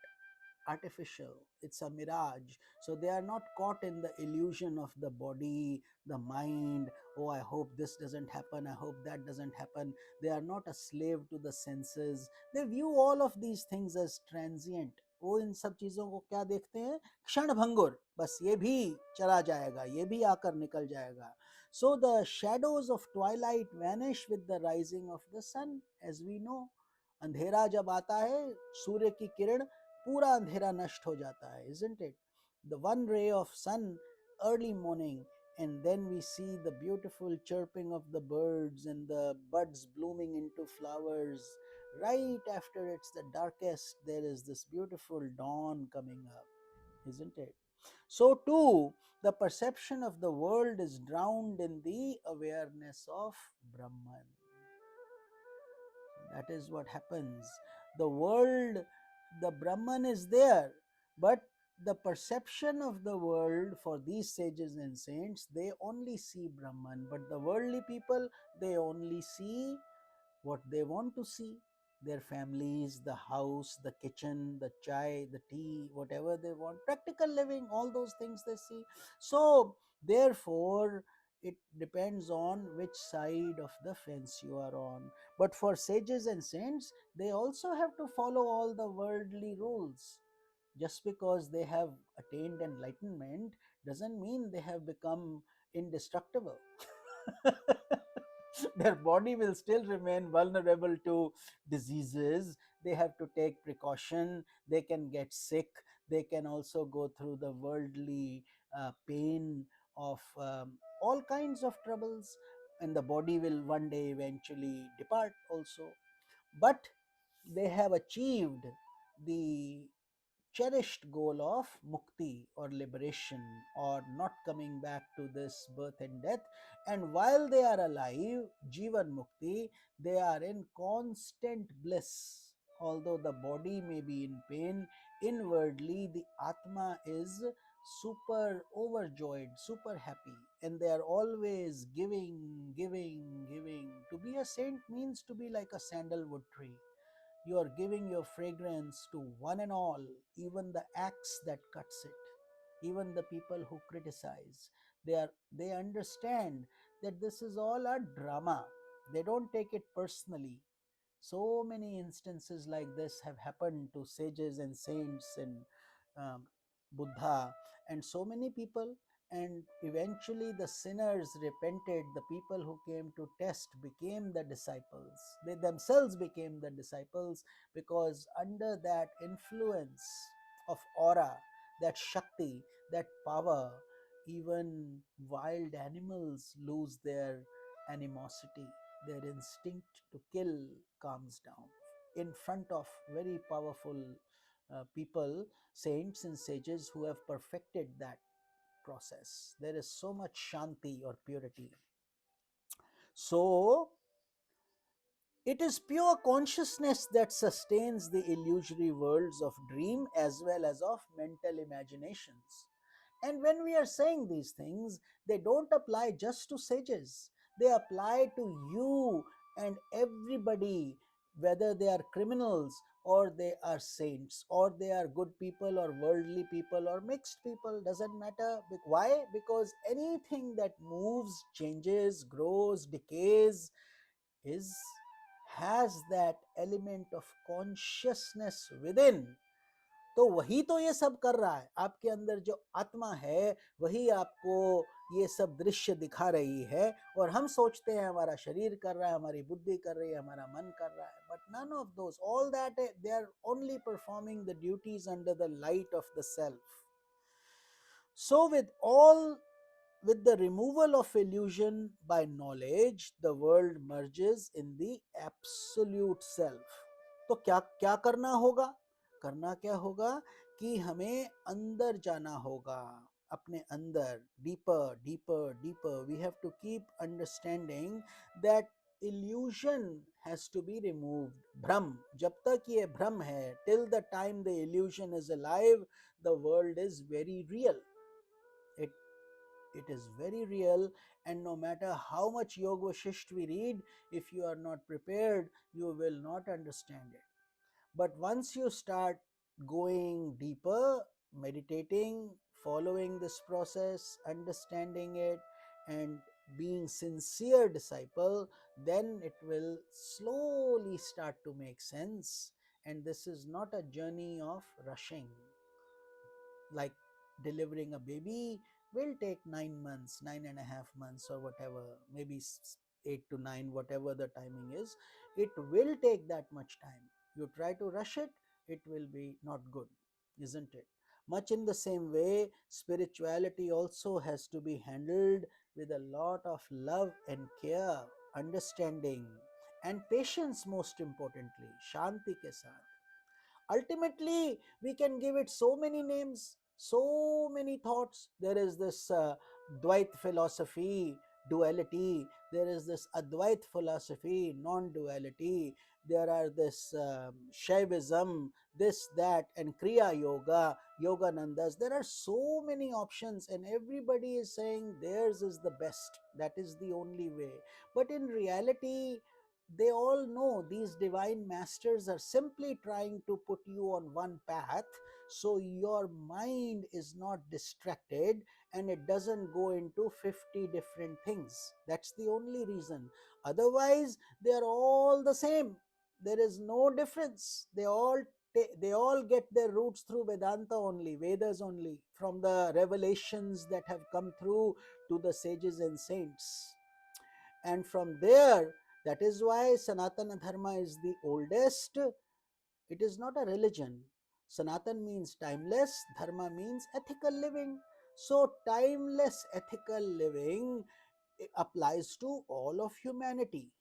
artificial, it's a mirage. So they are not caught in the illusion of the body, the mind. Oh, I hope this doesn't happen, I hope that doesn't happen. They are not a slave to the senses. They view all of these things as transient. वो इन सब चीजों को क्या देखते हैं? क्षण भंगुर, बस ये भी चला जाएगा, ये भी आकर निकल जाएगा. So the shadows of twilight vanish with the rising of the sun, as we know. अंधेरा जब आता है, सूर्य की किरण, पूरा अंधेरा नष्ट हो जाता है, isn't it? The one ray of sun early morning, and then we see the beautiful chirping of the birds and the buds blooming into flowers. Right after it's the darkest, there is this beautiful dawn coming up, isn't it? So too, the perception of the world is drowned in the awareness of Brahman. That is what happens. The world, the Brahman is there, but the perception of the world for these sages and saints, they only see Brahman, but the worldly people, they only see what they want to see, their families, the house, the kitchen, the chai, the tea, whatever they want, practical living, all those things they see. So therefore it depends on which side of the fence you are on. But for sages and saints, they also have to follow all the worldly rules. Just because they have attained enlightenment doesn't mean they have become indestructible. Their body will still remain vulnerable to diseases. They have to take precaution. They can get sick. They can also go through the worldly pain of all kinds of troubles, and the body will one day eventually depart also. But they have achieved the cherished goal of mukti or liberation, or not coming back to this birth and death. And while they are alive, jivan mukti, they are in constant bliss. Although the body may be in pain, inwardly the atma is super overjoyed, super happy, and they are always giving, giving, giving. To be a saint means to be like a sandalwood tree. You are giving your fragrance to one and all, even the axe that cuts it, even the people who criticize. They understand that this is all a drama. They don't take it personally. So many instances like this have happened to sages and saints and um, Buddha, and so many people. And eventually, the sinners repented. The people who came to test became the disciples. They themselves became the disciples, because under that influence of aura, that Shakti, that power, even wild animals lose their animosity. Their instinct to kill calms down in front of very powerful people, saints and sages who have perfected that process. There is so much shanti or purity. So it is pure consciousness that sustains the illusory worlds of dream as well as of mental imaginations. And when we are saying these things, they don't apply just to sages, they apply to you and everybody, whether they are criminals or they are saints, or they are good people or worldly people or mixed people, doesn't matter. Why? Because anything that moves, changes, grows, decays is has that element of consciousness within. तो वही तो ये सब कर रहा है, आपके अंदर जो आत्मा है वही आपको ये सब दृश्य दिखा रही है। और हम सोचते हैं हमारा शरीर कर रहा है, हमारी बुद्धि कर रही है, हमारा मन कर रहा है, but none of those, all that they are only performing the duties under the light of the self. So with the removal of illusion by knowledge, the world merges in the absolute self. तो क्या क्या करना होगा? करना क्या होगा कि हमें अंदर जाना होगा, अपने अंदर, deeper deeper deeper. We have to keep understanding that illusion has to be removed. भ्रम, जब तक ये भ्रम है, till the time the illusion is alive, the world is very real. It is very real, and no matter how much Yoga Vashisth we read, if you are not prepared, you will not understand it. But once you start going deeper, meditating, following this process, understanding it, and being sincere disciple, then it will slowly start to make sense. And this is not a journey of rushing. Like delivering a baby will take 9 months, 9.5 months, or whatever, maybe 8 to 9, whatever the timing is. It will take that much time. You try to rush it, it will be not good, isn't it? Much in the same way, spirituality also has to be handled with a lot of love and care, understanding, and patience, most importantly, shanti ke saath. Ultimately, we can give it so many names, so many thoughts. There is this Dvait philosophy, duality. There is this Advait philosophy, non-duality. There are this Shaivism, this, that, and Kriya Yoga, Yoganandas. There are so many options, and everybody is saying theirs is the best. That is the only way. But in reality, they all know these divine masters are simply trying to put you on one path, so your mind is not distracted and it doesn't go into 50 different things. That's the only reason. Otherwise, they are all the same. There is no difference. They all get their roots through Vedanta only, Vedas only, from the revelations that have come through to the sages and saints. And from there, that is why Sanatana Dharma is the oldest. It is not a religion. Sanatan means timeless, Dharma means ethical living. So, timeless ethical living applies to all of humanity,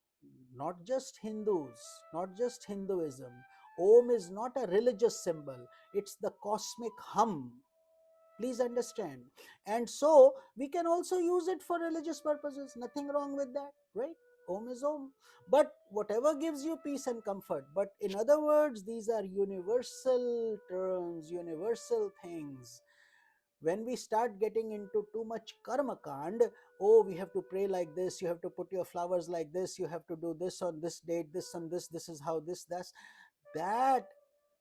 not just Hindus, not just Hinduism. Om is not a religious symbol, it's the cosmic hum. Please understand. And so we can also use it for religious purposes, nothing wrong with that, right? Om is Om, but whatever gives you peace and comfort. But in other words, these are universal terms, universal things. When we start getting into too much karma kand, oh, we have to pray like this, you have to put your flowers like this, you have to do this on this date, this on this is how this, that's, that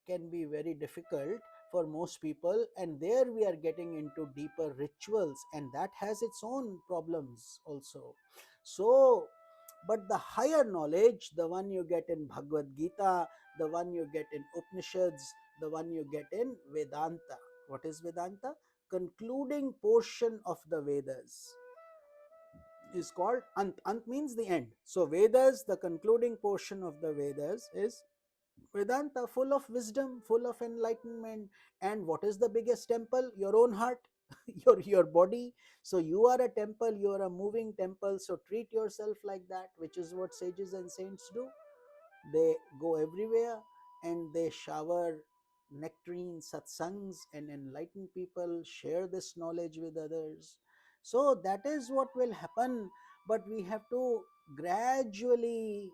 can be very difficult for most people, and there we are getting into deeper rituals, and that has its own problems also. So, but the higher knowledge, the one you get in Bhagavad Gita, the one you get in Upanishads, the one you get in Vedanta. What is Vedanta? Concluding portion of the Vedas is called Ant. Ant means the end. So Vedas, the concluding portion of the Vedas is Vedanta, full of wisdom, full of enlightenment. And what is the biggest temple? Your own heart, your body. So you are a temple, you are a moving temple. So treat yourself like that, which is what sages and saints do. They go everywhere and they shower nectarine satsangs and enlighten people, share this knowledge with others. So that is what will happen, but we have to gradually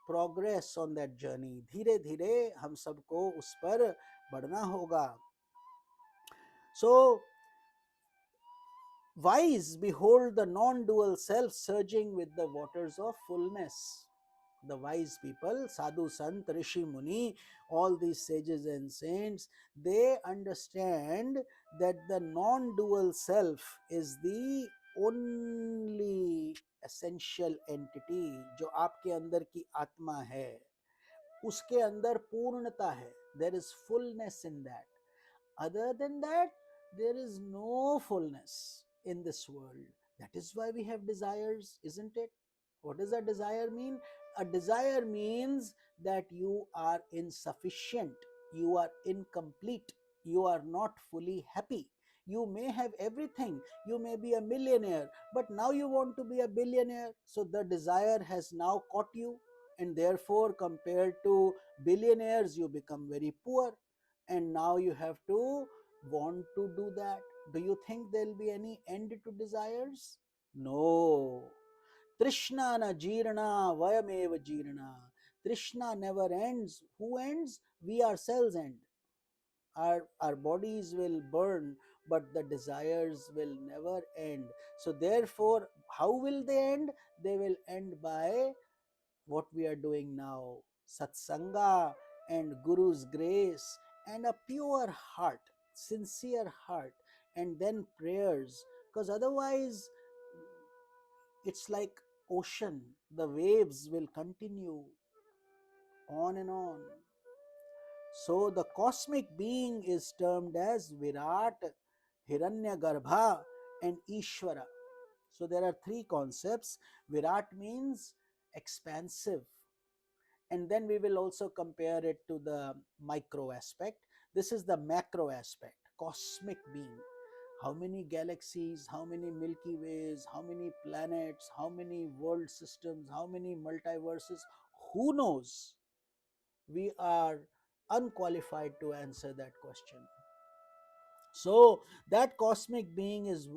progress on that journey. धीरे धीरे हम सबको उस पर बढ़ना होगा. So wise behold the non-dual self surging with the waters of fullness. The wise people, sadhu, sant, rishi, muni, all these sages and saints, they understand that the non-dual self is the only essential entity. जो आपके अंदर की आत्मा है, उसके अंदर पूर्णता है. There is fullness in that. Other than that, there is no fullness in this world. That is why we have desires, isn't it? What does a desire mean? A desire means that you are insufficient, you are incomplete, you are not fully happy. You may have everything, you may be a millionaire, but now you want to be a billionaire. So the desire has now caught you, and therefore, compared to billionaires, you become very poor. And now you have to want to do that. Do you think there will be any end to desires? No. Trishna na jirna vayameva jirna. Trishna never ends. Who ends? We ourselves end. Our bodies will burn, but the desires will never end. So therefore, how will they end? They will end by what we are doing now, satsanga and Guru's grace and a pure heart, sincere heart, and then prayers. Because otherwise, it's like ocean, the waves will continue on and on. So the cosmic being is termed as Virat, Hiranyagarbha, and Ishvara. So there are three concepts. Virat means expansive, and then we will also compare it to the micro aspect. This is the macro aspect, cosmic being. How many galaxies, how many Milky Ways, how many planets, how many world systems, how many multiverses, who knows? We are unqualified to answer that question. So that cosmic being is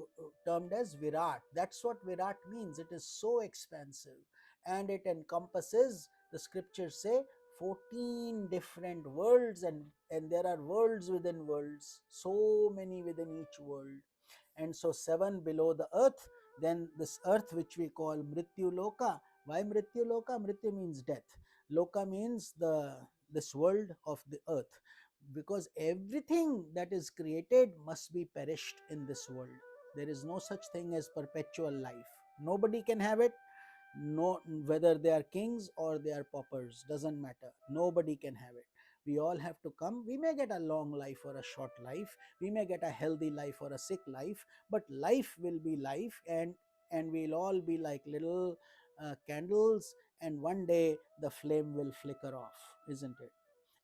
termed as Virat. That's what Virat means. It is so expansive, and it encompasses, the scriptures say, 14 different worlds, and there are worlds within worlds, so many within each world. And so 7 below the earth, then this earth which we call Mrityu Loka. Why Mrityu Loka? Mrityu means death. Loka means this world of the earth, because everything that is created must be perished in this world. There is no such thing as perpetual life. Nobody can have it. No, whether they are kings or they are paupers, doesn't matter. Nobody can have it. We all have to come. We may get a long life or a short life, we may get a healthy life or a sick life, but life will be life, and we'll all be like little candles, and one day the flame will flicker off, isn't it?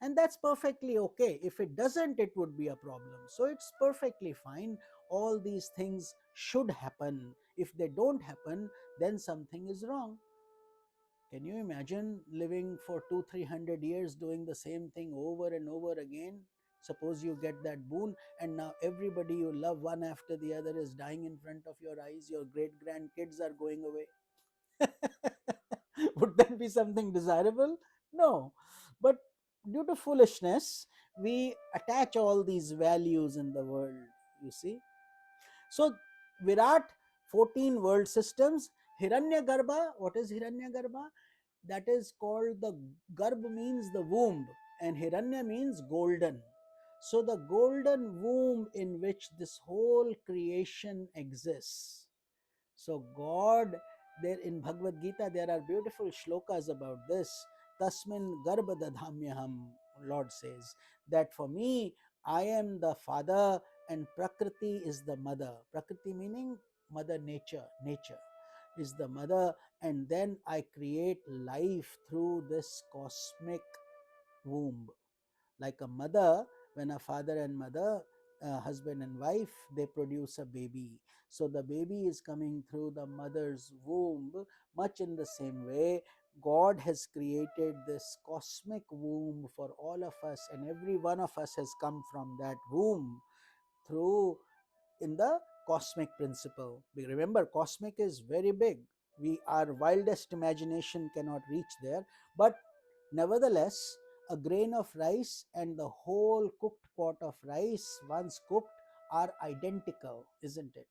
And that's perfectly okay. If it doesn't, it would be a problem. So it's perfectly fine. All these things should happen. If they don't happen, then something is wrong. Can you imagine living for 200-300 years doing the same thing over and over again? Suppose you get that boon, and now everybody you love, one after the other, is dying in front of your eyes. Your great grandkids are going away. Would that be something desirable? No. But due to foolishness, we attach all these values in the world, you see. So, Virat, 14 world systems. Hiranyagarbha, what is Hiranyagarbha? That is called the Garbh means the womb, and Hiranya means golden. So, the golden womb in which this whole creation exists. So God, there in Bhagavad Gita, there are beautiful shlokas about this. Tasmin garbha dadhamyaham, Lord says that for me, I am the father and Prakriti is the mother. Prakriti meaning mother nature, nature is the mother, and then I create life through this cosmic womb. Like a mother, when a father and mother, husband and wife, they produce a baby. So the baby is coming through the mother's womb. Much in the same way, God has created this cosmic womb for all of us, and every one of us has come from that womb through in the cosmic principle. Remember, cosmic is very big. Our wildest imagination cannot reach there, but nevertheless, a grain of rice and the whole cooked pot of rice, once cooked, are identical, isn't it?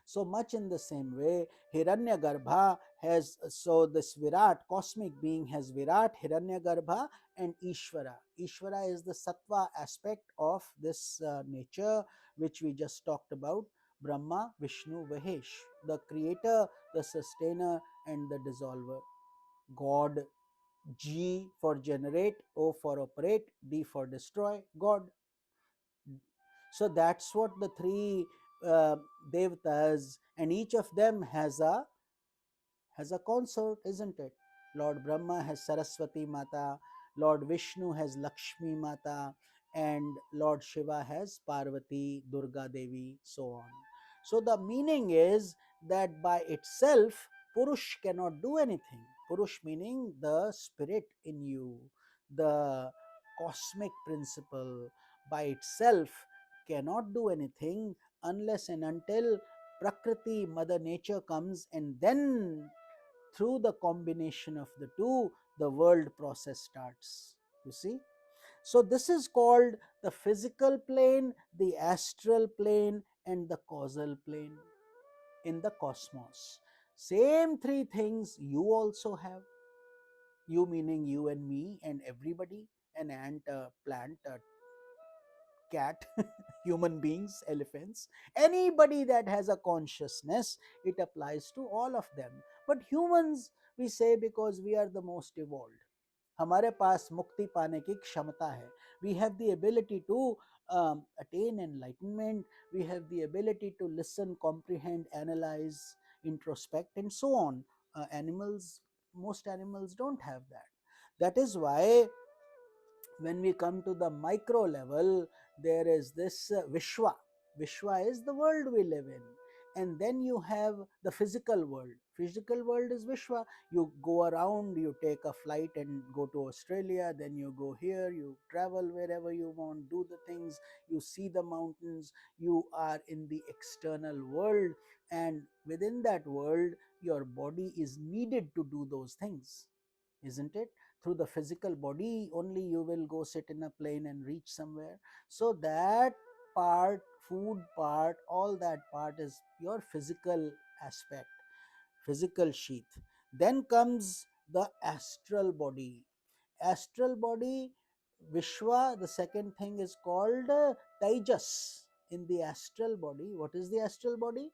So much in the same way, Hiranyagarbha has, so this Virat, cosmic being, has Virat, Hiranyagarbha, and Ishvara. Ishvara is the sattva aspect of this nature which we just talked about. Brahma, Vishnu, Mahesh, the creator, the sustainer, and the dissolver. God, G for generate, O for operate, D for destroy, God. So that's what the three uh, devatas, and each of them has a consort, isn't it? Lord Brahma has Saraswati Mata, Lord Vishnu has Lakshmi Mata, and Lord Shiva has Parvati, Durga Devi, so on. So the meaning is that by itself, Purush cannot do anything. Purush meaning the spirit in you, the cosmic principle by itself cannot do anything unless and until Prakriti, Mother Nature comes, and then through the combination of the two, the world process starts. You see? So, this is called the physical plane, the astral plane, and the causal plane in the cosmos. Same three things you also have. You meaning you and me and everybody, an ant, a plant, a cat, human beings, elephants, anybody that has a consciousness, it applies to all of them. But humans, we say, because we are the most evolved. हमारे पास मुक्ति पाने की क्षमता है. We have the ability to attain enlightenment. We have the ability to listen, comprehend, analyze, introspect, and so on. Animals, most animals don't have that. That is why when we come to the micro level, there is this Vishwa. Vishwa is the world we live in. And then you have the physical world. Physical world is Vishwa. You go around, you take a flight and go to Australia, then you go here, you travel wherever you want, do the things, you see the mountains, you are in the external world. And within that world, your body is needed to do those things, isn't it? Through the physical body only you will go sit in a plane and reach somewhere. So that part, food part, all that part is your physical aspect, physical sheath. Then comes the astral body. Astral body, Vishwa, the second thing is called Tejas. In the astral body, what is the astral body?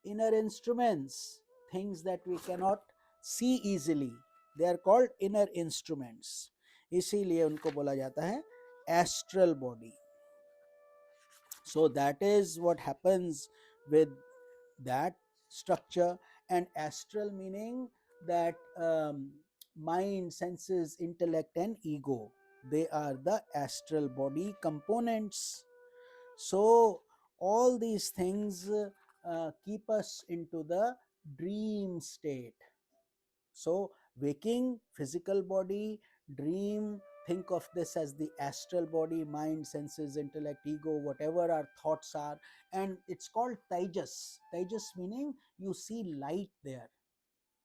Inner instruments, things that we cannot see easily, they are called inner instruments, इसीलिए उनको बोला जाता है astral body. So that is what happens with that structure. And astral meaning that mind, senses, intellect and ego, they are the astral body components. So all these things keep us into the dream state. So waking, physical body, dream, think of this as the astral body, mind, senses, intellect, ego, whatever our thoughts are. And it's called Tejas. Tejas meaning you see light there.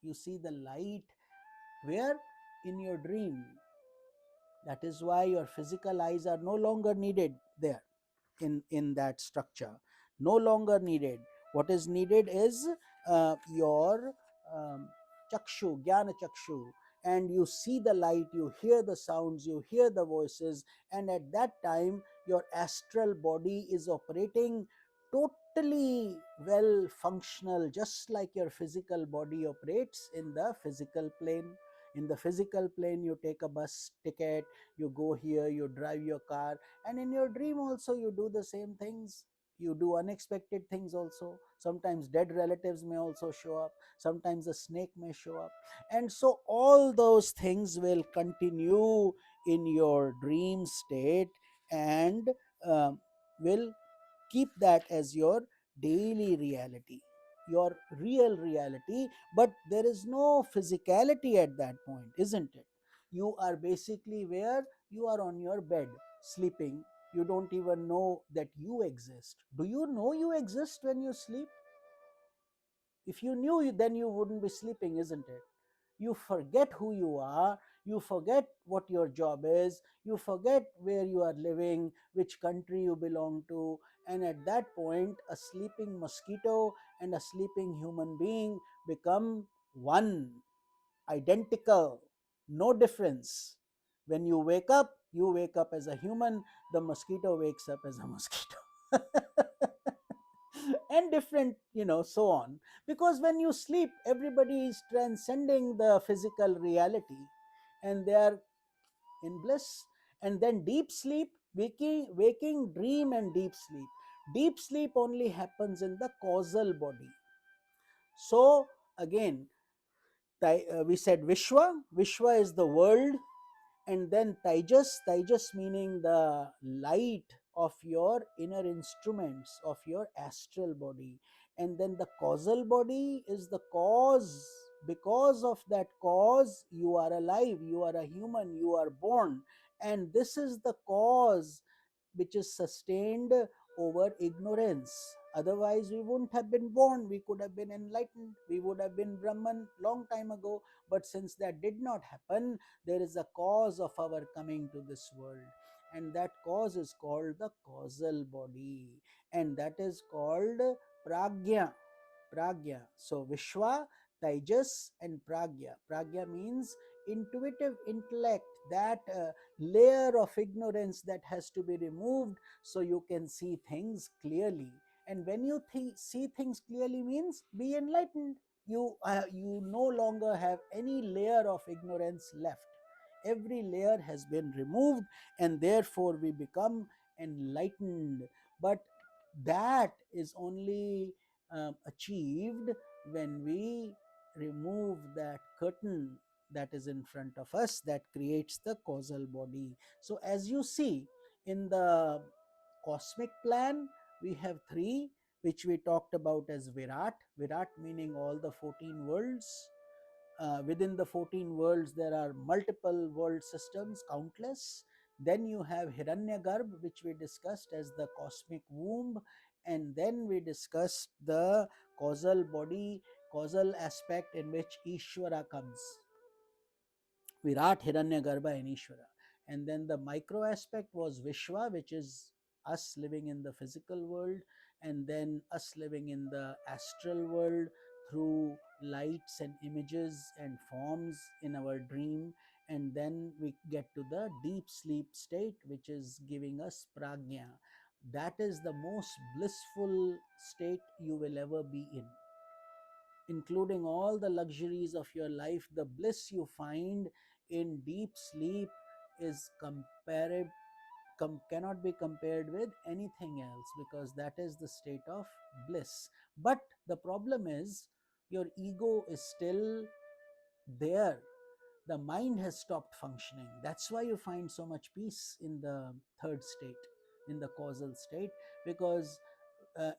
You see the light where? In your dream. That is why your physical eyes are no longer needed there in that structure, no longer needed. What is needed is your chakshu, jnana chakshu, and you see the light, you hear the sounds, you hear the voices, and at that time your astral body is operating totally well functional, just like your physical body operates in the physical plane. In the physical plane you take a bus ticket, you go here, you drive your car, and in your dream also you do the same things. You do unexpected things also. Sometimes dead relatives may also show up, sometimes a snake may show up, and so all those things will continue in your dream state, and um, will keep that as your daily reality, your real reality. But there is no physicality at that point, isn't it? You are basically where? You are on your bed sleeping. You don't even know that you exist. Do you know you exist when you sleep? If you knew, then you wouldn't be sleeping, isn't it? You forget who you are, you forget what your job is, you forget where you are living, which country you belong to, and at that point a sleeping mosquito and a sleeping human being become one, identical, no difference. When you wake up as a human, the mosquito wakes up as a mosquito. And different, so on. Because when you sleep, everybody is transcending the physical reality, and they are in bliss. And then deep sleep, waking, dream, and deep sleep. Deep sleep only happens in the causal body. So again, we said Vishwa is the world. And then Tejas meaning the light of your inner instruments, of your astral body. And then the causal body is the cause. Because of that cause you are alive, you are a human, you are born. And this is the cause which is sustained over ignorance. Otherwise we wouldn't have been born, we could have been enlightened, we would have been Brahman long time ago. But since that did not happen, there is a cause of our coming to this world, and that cause is called the causal body, and that is called pragya. Pragya. So Vishwa, Tejas, and Pragya. Pragya means intuitive intellect, that layer of ignorance that has to be removed so you can see things clearly. And when you see things clearly means be enlightened. You no longer have any layer of ignorance left. Every layer has been removed, and therefore we become enlightened. But that is only achieved when we remove that curtain, that is in front of us that creates the causal body. So as you see in the cosmic plan, we have three, which we talked about as Virat meaning all the 14 worlds. Within the 14 worlds, there are multiple world systems, countless. Then you have Hiranyagarbh, which we discussed as the cosmic womb. And then we discussed the causal body, causal aspect in which Ishvara comes. Virat, Hiranyagarbha, and Ishvara. And then the micro aspect was Vishwa, which is us living in the physical world, and then us living in the astral world through lights and images and forms in our dream. And then we get to the deep sleep state, which is giving us prajna. That is the most blissful state you will ever be in, including all the luxuries of your life. The bliss you find in deep sleep is cannot be compared with anything else, because that is the state of bliss. But the problem is your ego is still there. The mind has stopped functioning. That's why you find so much peace in the third state, in the causal state, because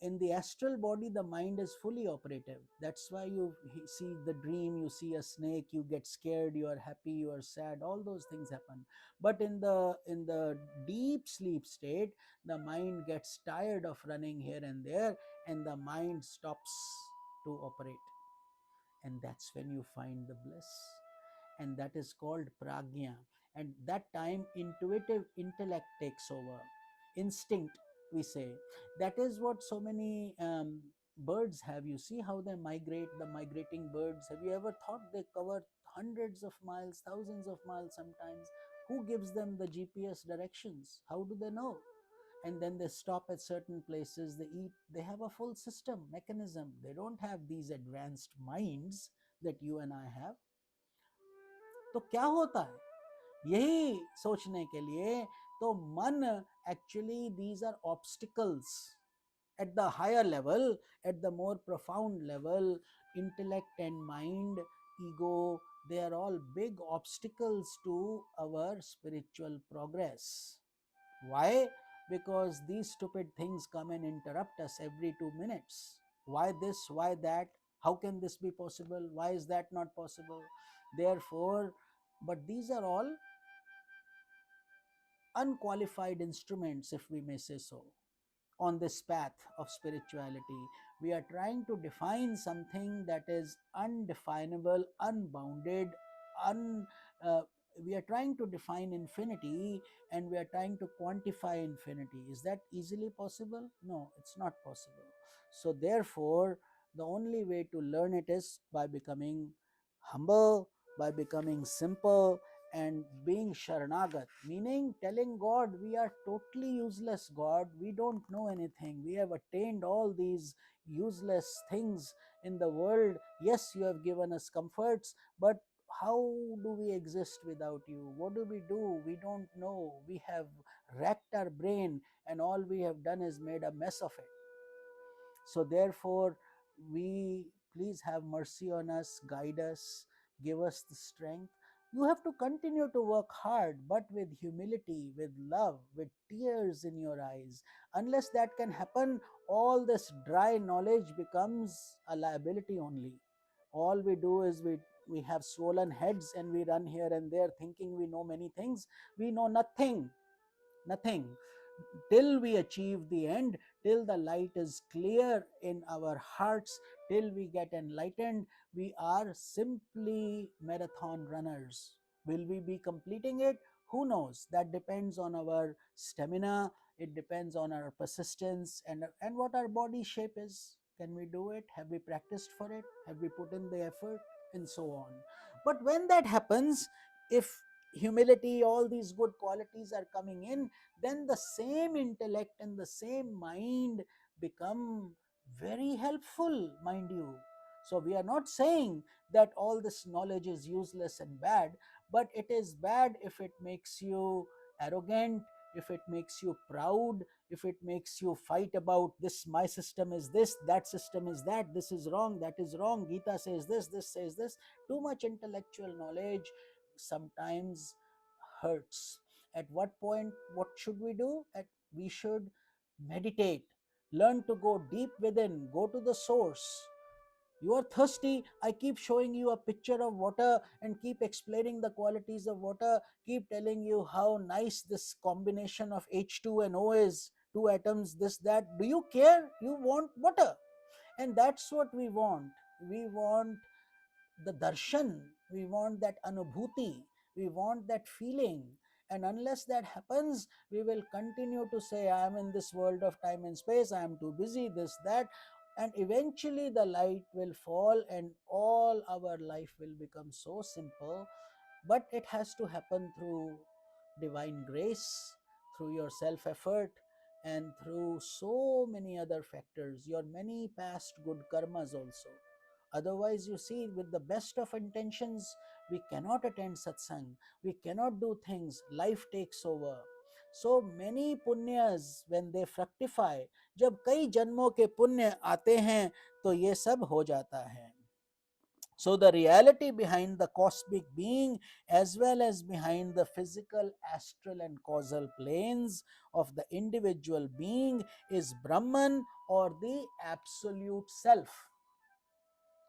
in the astral body the mind is fully operative. That's why you see the dream, you see a snake, you get scared, you are happy, you are sad, all those things happen. But in the deep sleep state, the mind gets tired of running here and there, and the mind stops to operate, and that's when you find the bliss. And that is called prajna. And that time intuitive intellect takes over, instinct, we say. That is what so many birds have. You see how they migrate, the migrating birds. Have you ever thought they cover hundreds of miles, thousands of miles sometimes? Who gives them the GPS directions? How do they know? And then they stop at certain places, they eat, they have a full system, mechanism. They don't have these advanced minds that you and I have. तो क्या होता है, यही सोचने के लिए तो मन, actually these are obstacles at the higher level, at the more profound level. Intellect and mind, ego, they are all big obstacles to our spiritual progress. Why? Because these stupid things come and interrupt us every 2 minutes. Why this? Why that? How can this be possible? Why is that not possible? Therefore, but these are all unqualified instruments, if we may say so, on this path of spirituality. We are trying to define something that is undefinable, unbounded, un, uh, we are trying to define infinity, and we are trying to quantify infinity. Is that easily possible? No, it's not possible. So therefore, the only way to learn it is by becoming humble, by becoming simple, and being sharanagat, meaning telling God we are totally useless. God, we don't know anything, we have attained all these useless things in the world. Yes, you have given us comforts, but how do we exist without you? What do we do? We don't know. We have racked our brain, and all we have done is made a mess of it. So therefore, we please have mercy on us, guide us, give us the strength. You have to continue to work hard, but with humility, with love, with tears in your eyes. Unless that can happen, all this dry knowledge becomes a liability only. All we do is we have swollen heads and we run here and there thinking we know many things. We know nothing, nothing, till we achieve the end, till the light is clear in our hearts, till we get enlightened. We are simply marathon runners. Will we be completing it? Who knows? That depends on our stamina, it depends on our persistence, and what our body shape is. Can we do it? Have we practiced for it? Have we put in the effort? And so on. But when that happens, if humility, all these good qualities are coming in, then the same intellect and the same mind become very helpful, mind you. So we are not saying that all this knowledge is useless and bad, but it is bad if it makes you arrogant, if it makes you proud, if it makes you fight about this, my system is this, that system is that, this is wrong, that is wrong, Gita says this says this, too much intellectual knowledge sometimes hurts. At what point, what should we do? We should meditate, learn to go deep within, go to the source. You are thirsty, I keep showing you a picture of water and keep explaining the qualities of water, keep telling you how nice this combination of H2 and O is, two atoms, this, that. Do you care? You want water. And that's what we want. We want the darshan, we want that anubhuti, we want that feeling. And unless that happens, we will continue to say, I am in this world of time and space, I am too busy, this, that. And eventually the light will fall and all our life will become so simple. But it has to happen through divine grace, through your self effort, and through so many other factors, your many past good karmas also. Otherwise, you see, with the best of intentions, we cannot attend satsang, we cannot do things, life takes over. So many punyas, when they fructify, जब कई जन्मों के पुण्य आते हैं तो ये सब हो जाता है. So the reality behind the cosmic being, as well as behind the physical, astral and causal planes of the individual being, is Brahman, or the absolute self.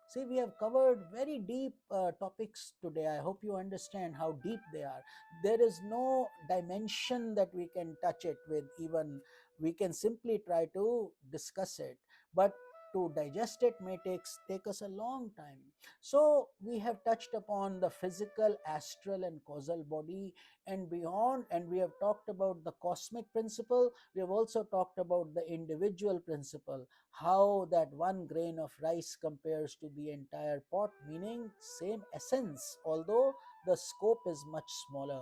See, we have covered very deep topics today. I hope you understand how deep they are. There is no dimension that we can touch it with, even we can simply try to discuss it. But to digest it may take us a long time. So, we have touched upon the physical, astral, and causal body and beyond, and we have talked about the cosmic principle. We have also talked about the individual principle, how that one grain of rice compares to the entire pot, meaning same essence, although the scope is much smaller.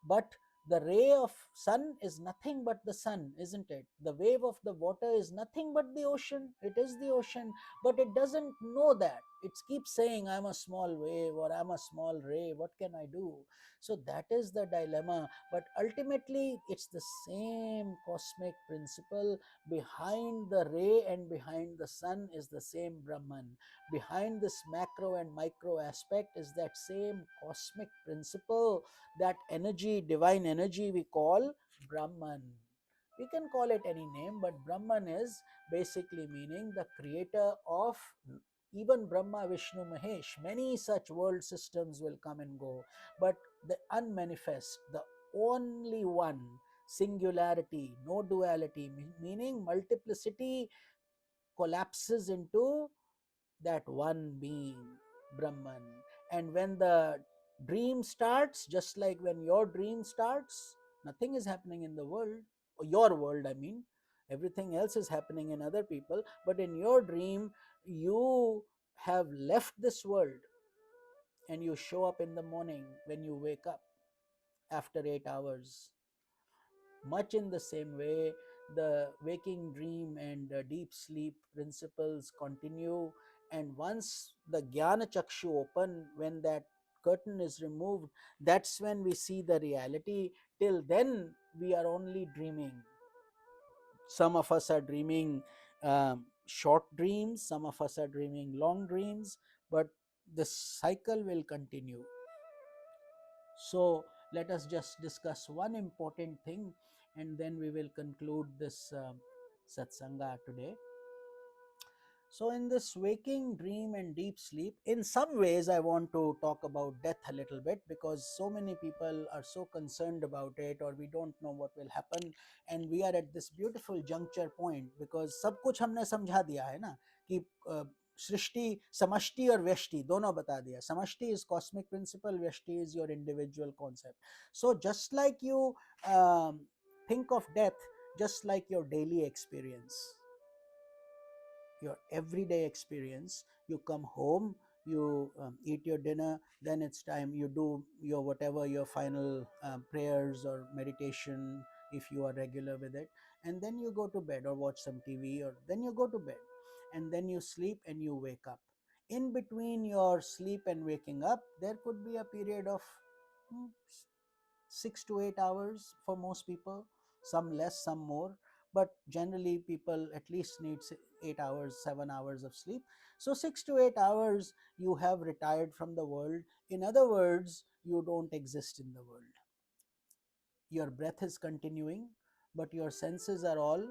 But the ray of sun is nothing but the sun, isn't it? The wave of the water is nothing but the ocean. It is the ocean, but it doesn't know that. It keeps saying, I'm a small wave or I'm a small ray, what can I do? So that is the dilemma. But ultimately, it's the same cosmic principle. Behind the ray and behind the sun is the same Brahman. Behind this macro and micro aspect is that same cosmic principle, that energy, divine energy we call Brahman. We can call it any name, but Brahman is basically meaning the creator of even Brahma, Vishnu, Mahesh. Many such world systems will come and go, but the unmanifest, the only one, singularity, no duality, meaning multiplicity collapses into that one being, Brahman. And when the dream starts, just like when your dream starts, nothing is happening in the world, or your world, I mean, everything else is happening in other people. But in your dream, you have left this world and you show up in the morning when you wake up after 8 hours. Much in the same way, the waking dream and deep sleep principles continue. And once the Jnana Chakshu open, when that curtain is removed, that's when we see the reality. Till then, we are only dreaming. Some of us are dreaming short dreams, some of us are dreaming long dreams, but the cycle will continue. So let us just discuss one important thing and then we will conclude this satsanga today. So, in this waking, dream, and deep sleep, in some ways, I want to talk about death a little bit, because so many people are so concerned about it, or we don't know what will happen. And we are at this beautiful juncture point, because सब कुछ हमने समझा दिया है ना कि सृष्टि, समष्टि और व्यष्टि दोनों बता दिया. समष्टि is cosmic principle, व्यष्टि is your individual concept. So just like you think of death just like your daily experience, your everyday experience. You come home, you eat your dinner, then it's time you do your whatever, your final prayers or meditation if you are regular with it, and then you go to bed or watch some TV, or then you go to bed and then you sleep and you wake up. In between your sleep and waking up, there could be a period of 6 to 8 hours for most people, some less, some more. but generally people at least need 8 hours, 7 hours of sleep. So 6 to 8 hours you have retired from the world. In other words, you don't exist in the world. Your breath is continuing, but your senses are all,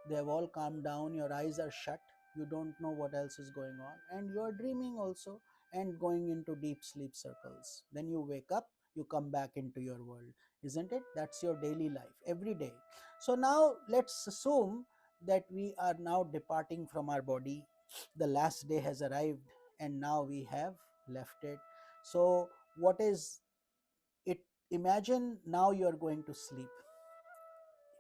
they have all calmed down, your eyes are shut, you don't know what else is going on, and you are dreaming also and going into deep sleep circles. Then you wake up, you come back into your world, isn't it? That's your daily life every day. So now let's assume that we are now departing from our body. The last day has arrived and now we have left it. So what is it? Imagine now you are going to sleep.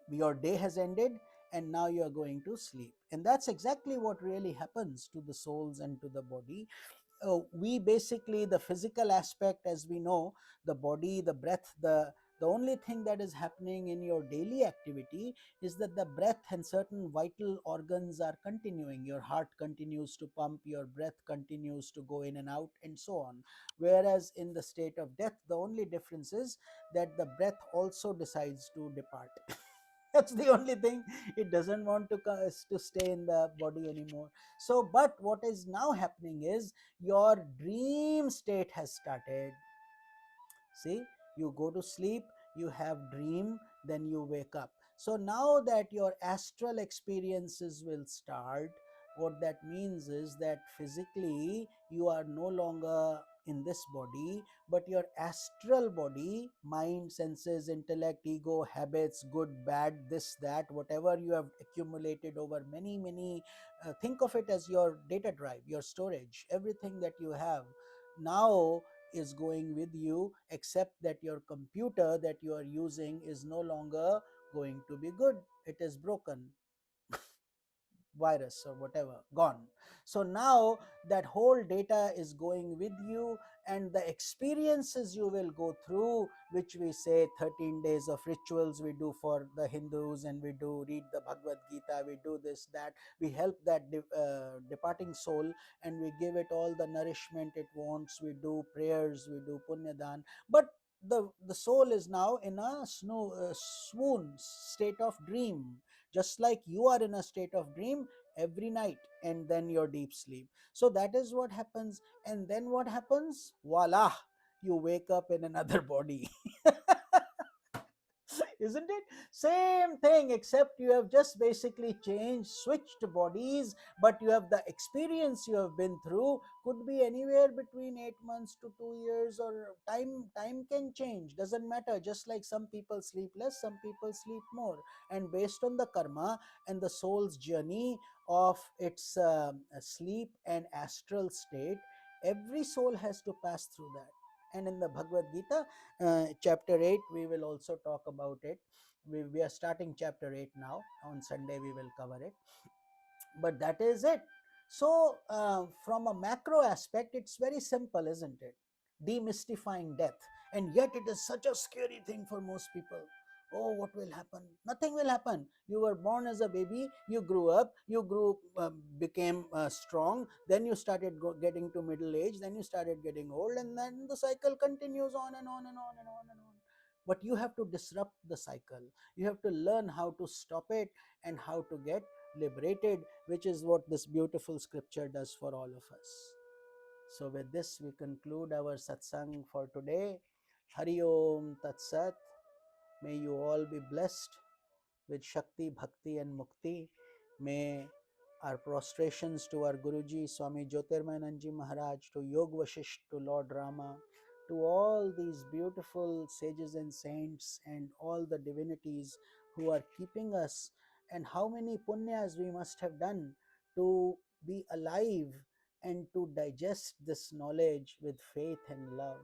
Your day has ended and now you are going to sleep, and that's exactly what really happens to the souls and to the body. We basically, the physical aspect, as we know, the body, the breath, the only thing that is happening in your daily activity is that the breath and certain vital organs are continuing. Your heart continues to pump, your breath continues to go in and out, and so on. Whereas in the state of death, the only difference is that the breath also decides to depart. That's the only thing. It doesn't want to stay in the body anymore. So but what is now happening is your dream state has started. See, you go to sleep, you have dream, then you wake up. So now that your astral experiences will start, what that means is that physically you are no longer in this body, but your astral body, mind, senses, intellect, ego, habits, good, bad, this, that, whatever you have accumulated over many, think of it as your data drive, your storage, everything that you have now is going with you, except that your computer that you are using is no longer going to be good. It is broken, virus or whatever, gone. So now that whole data is going with you, and the experiences you will go through, which we say 13 days of rituals we do for the Hindus, and we do read the Bhagavad Gita, we do this, that, we help that departing soul, and we give it all the nourishment it wants, we do prayers, we do punyadan, but the soul is now in a swoon state of dream, just like you are in a state of dream every night, and then your deep sleep. So that is what happens. And then what happens? Voila, you wake up in another body. Isn't it? Same thing, except you have just basically changed, switched bodies, but you have the experience you have been through, could be anywhere between 8 months to 2 years, or time can change, doesn't matter. Just like some people sleep less, some people sleep more, and based on the karma and the soul's journey of its sleep and astral state, every soul has to pass through that. And in the Bhagavad Gita, chapter 8, we will also talk about it. We are starting chapter 8 now. On Sunday we will cover it, but that is it. So from a macro aspect, it's very simple, isn't it? Demystifying death. And yet it is such a scary thing for most people. Oh, what will happen? Nothing will happen. You were born as a baby, you grew up, you became strong, then you started getting to middle age, then you started getting old, and then the cycle continues on and on and on and on and on. But you have to disrupt the cycle, you have to learn how to stop it and how to get liberated, which is what this beautiful scripture does for all of us. So with this we conclude our satsang for today. Hari Om Tat Sat. May you all be blessed with Shakti, Bhakti and Mukti. May our prostrations to our Guruji, Swami JyotirmayAnanda Maharaj, to Yog Vashistha, to Lord Rama, to all these beautiful sages and saints and all the divinities who are keeping us, and how many punyas we must have done to be alive and to digest this knowledge with faith and love.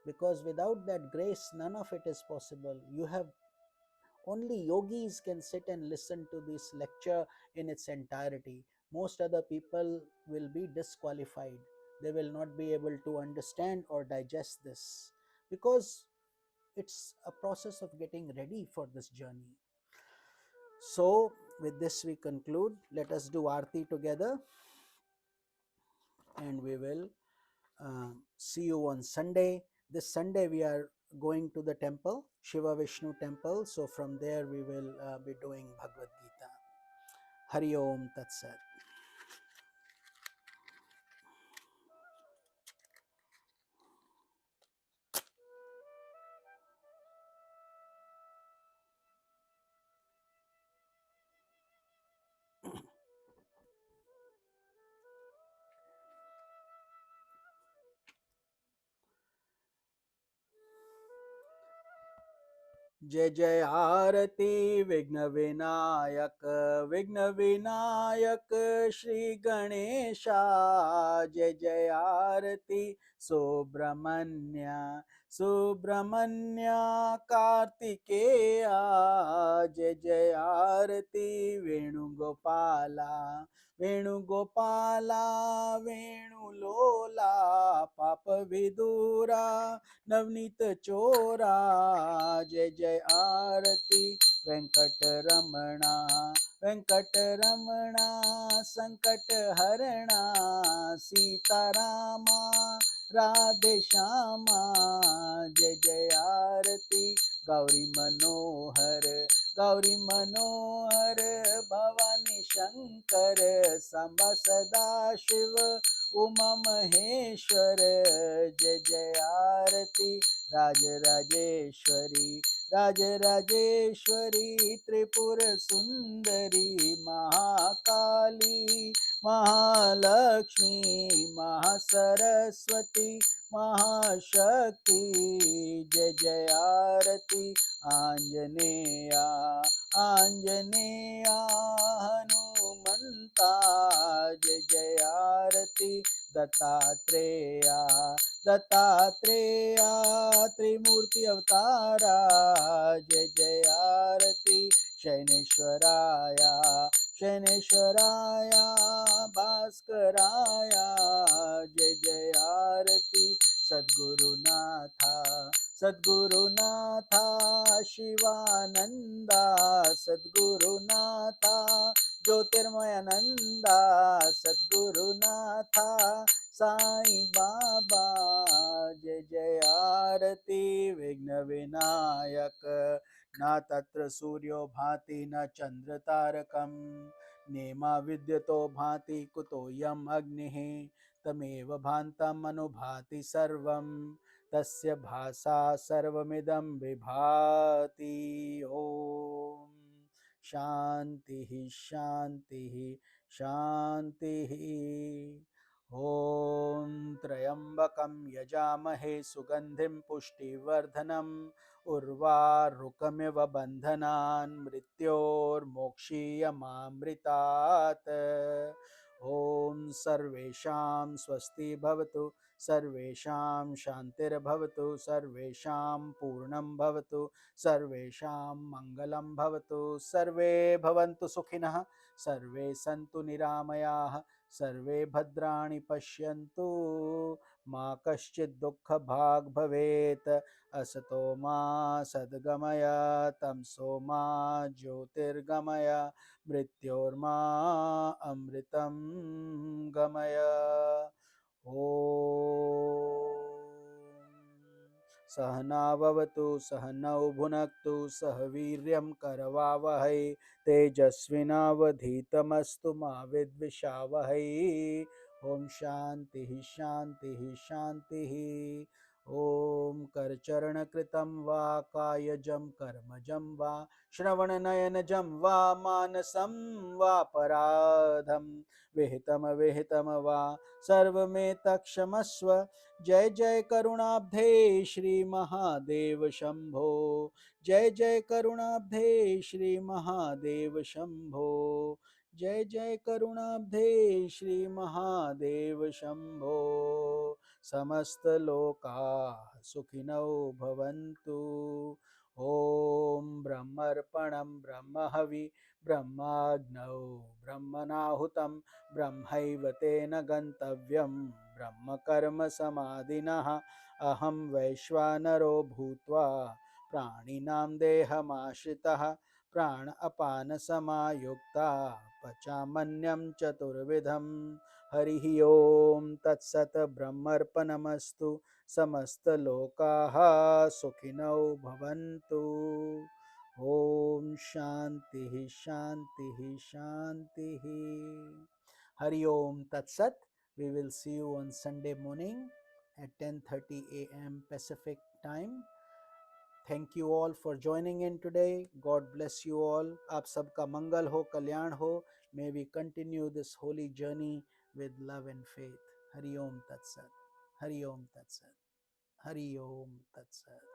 Because without that grace, none of it is possible. You have only yogis can sit and listen to this lecture in its entirety. Most other people will be disqualified. They will not be able to understand or digest this, because it's a process of getting ready for this journey. So, with this, we conclude. Let us do Aarti together, and we will see you on Sunday. This Sunday, we are going to the temple, Shiva Vishnu temple. So, from there, we will be doing Bhagavad Gita. Hari Om Tat Sat. जय जय आरती विघ्न विनायक श्री गणेशा। जय जय आरती सुब्रह्मण्य सुब्रह्मण्य कार्तिकेया। जय जय आरती वेणुगोपाला वेणुगोपाला वेणुलोला पाप विदुरा नवनीत चोरा। जय जय आरती वेंकटरमणा वेंकटरमणा संकट हरणा सीतारामा राधे श्यामा। जय जय आरती गौरी मनोहर भवानी शंकर सांबा सदा शिव उमा महेश्वर। जय जय आरती राजराजेश्वरी त्रिपुर सुंदरी महाकाली महालक्ष्मी महासरस्वती महाशक्ति। जय जय आरती आंजनेया आंजनेया हनुमंता। जय जय आरती दत्तात्रेया दत्तात्रेया त्रिमूर्ति अवतारा। जय जय आरती शैनेश्वराया शैनेश्वराया भास्कराया। जय जय आरती सद्गुरुनाथा सद्गुरुनाथा शिवानंदा सद्गुरुनाथा ज्योतिर्मयानंदा सद्गुरुनाथा साई बाबा। जय जय आरती विघ्न विनायक न तत्र सूर्यो भाति न चंद्र तारकम नेमा विद्युतो भाति कुतोऽयम् अग्निः तमेव भान्तम् अनुभाति सर्वं तस्य भासा सर्वमिदं विभाति। ओम शांति शांति शांति। ॐ त्र्यम्बकं यजामहे सुगन्धिं पुष्टिवर्धनम् उर्वारुकमिव बन्धनान् मृत्योर्मोक्षीयमामृतात्। ॐ सर्वेषां स्वस्ति भवतु सर्वेषां शान्तिर्भवतु सर्वेषां पूर्णं भवतु सर्वेषां मङ्गलं भवतु सर्वे भवन्तु सुखिनः सर्वे सन्तु निरामयाः सर्वे भद्राणि पश्यन्तु मा कश्चित् दुःखभाग् भवेत्। असतो मा सद्गमय तमसो मा ज्योतिर्गमय मृत्योर्मा अमृतं गमय। सहना भवतु सहनौ भुनक्तु सह वीर्यं करवावहै तेजस्विनावधीतमस्तु मा विद्विषावहै। ओम शांति शांति शांति। ओम करचरणकृतं वा कायजं कर्मजं वा श्रवणनयनजं वा मानसं वापराधं विहितम विहितम वा सर्वमेतत्क्षमस्व। जय जय करुणाब्धे श्री महादेव शंभो जय जय करुणाब्धे श्री महादेव शंभो जय जय करुणाब्धे श्री महादेव शंभो। समस्त लोका सुखिनो भवन्तु। ओम ब्रह्मर्पणं ब्रह्महवि ब्रह्माग्नौ ब्रह्मणाहुतं ब्रह्मैव तेन गन्तव्यं ब्रह्म कर्म समाधिनः। अहं वैश्वानरो भूत्वा प्राणिनां देहमाश्रितः प्राण अपान समायुक्ता पचामन्यं चतुर्विधं। हरिः ओम तत्सत् ब्रह्मर्पणमस्तु समस्तलोकाः सुखिनो भवन्तु। Om Shanti Shanti Shanti. Hari Om Tat Sat. We will see you on Sunday morning at 10:30 a.m. Pacific time. Thank you all for joining in today. God bless you all. आप सबका मंगल हो, कल्याण हो. May we continue this holy journey with love and faith. Hari Om Tat Sat. Hari Om Tat Sat. Hari Om Tat Sat.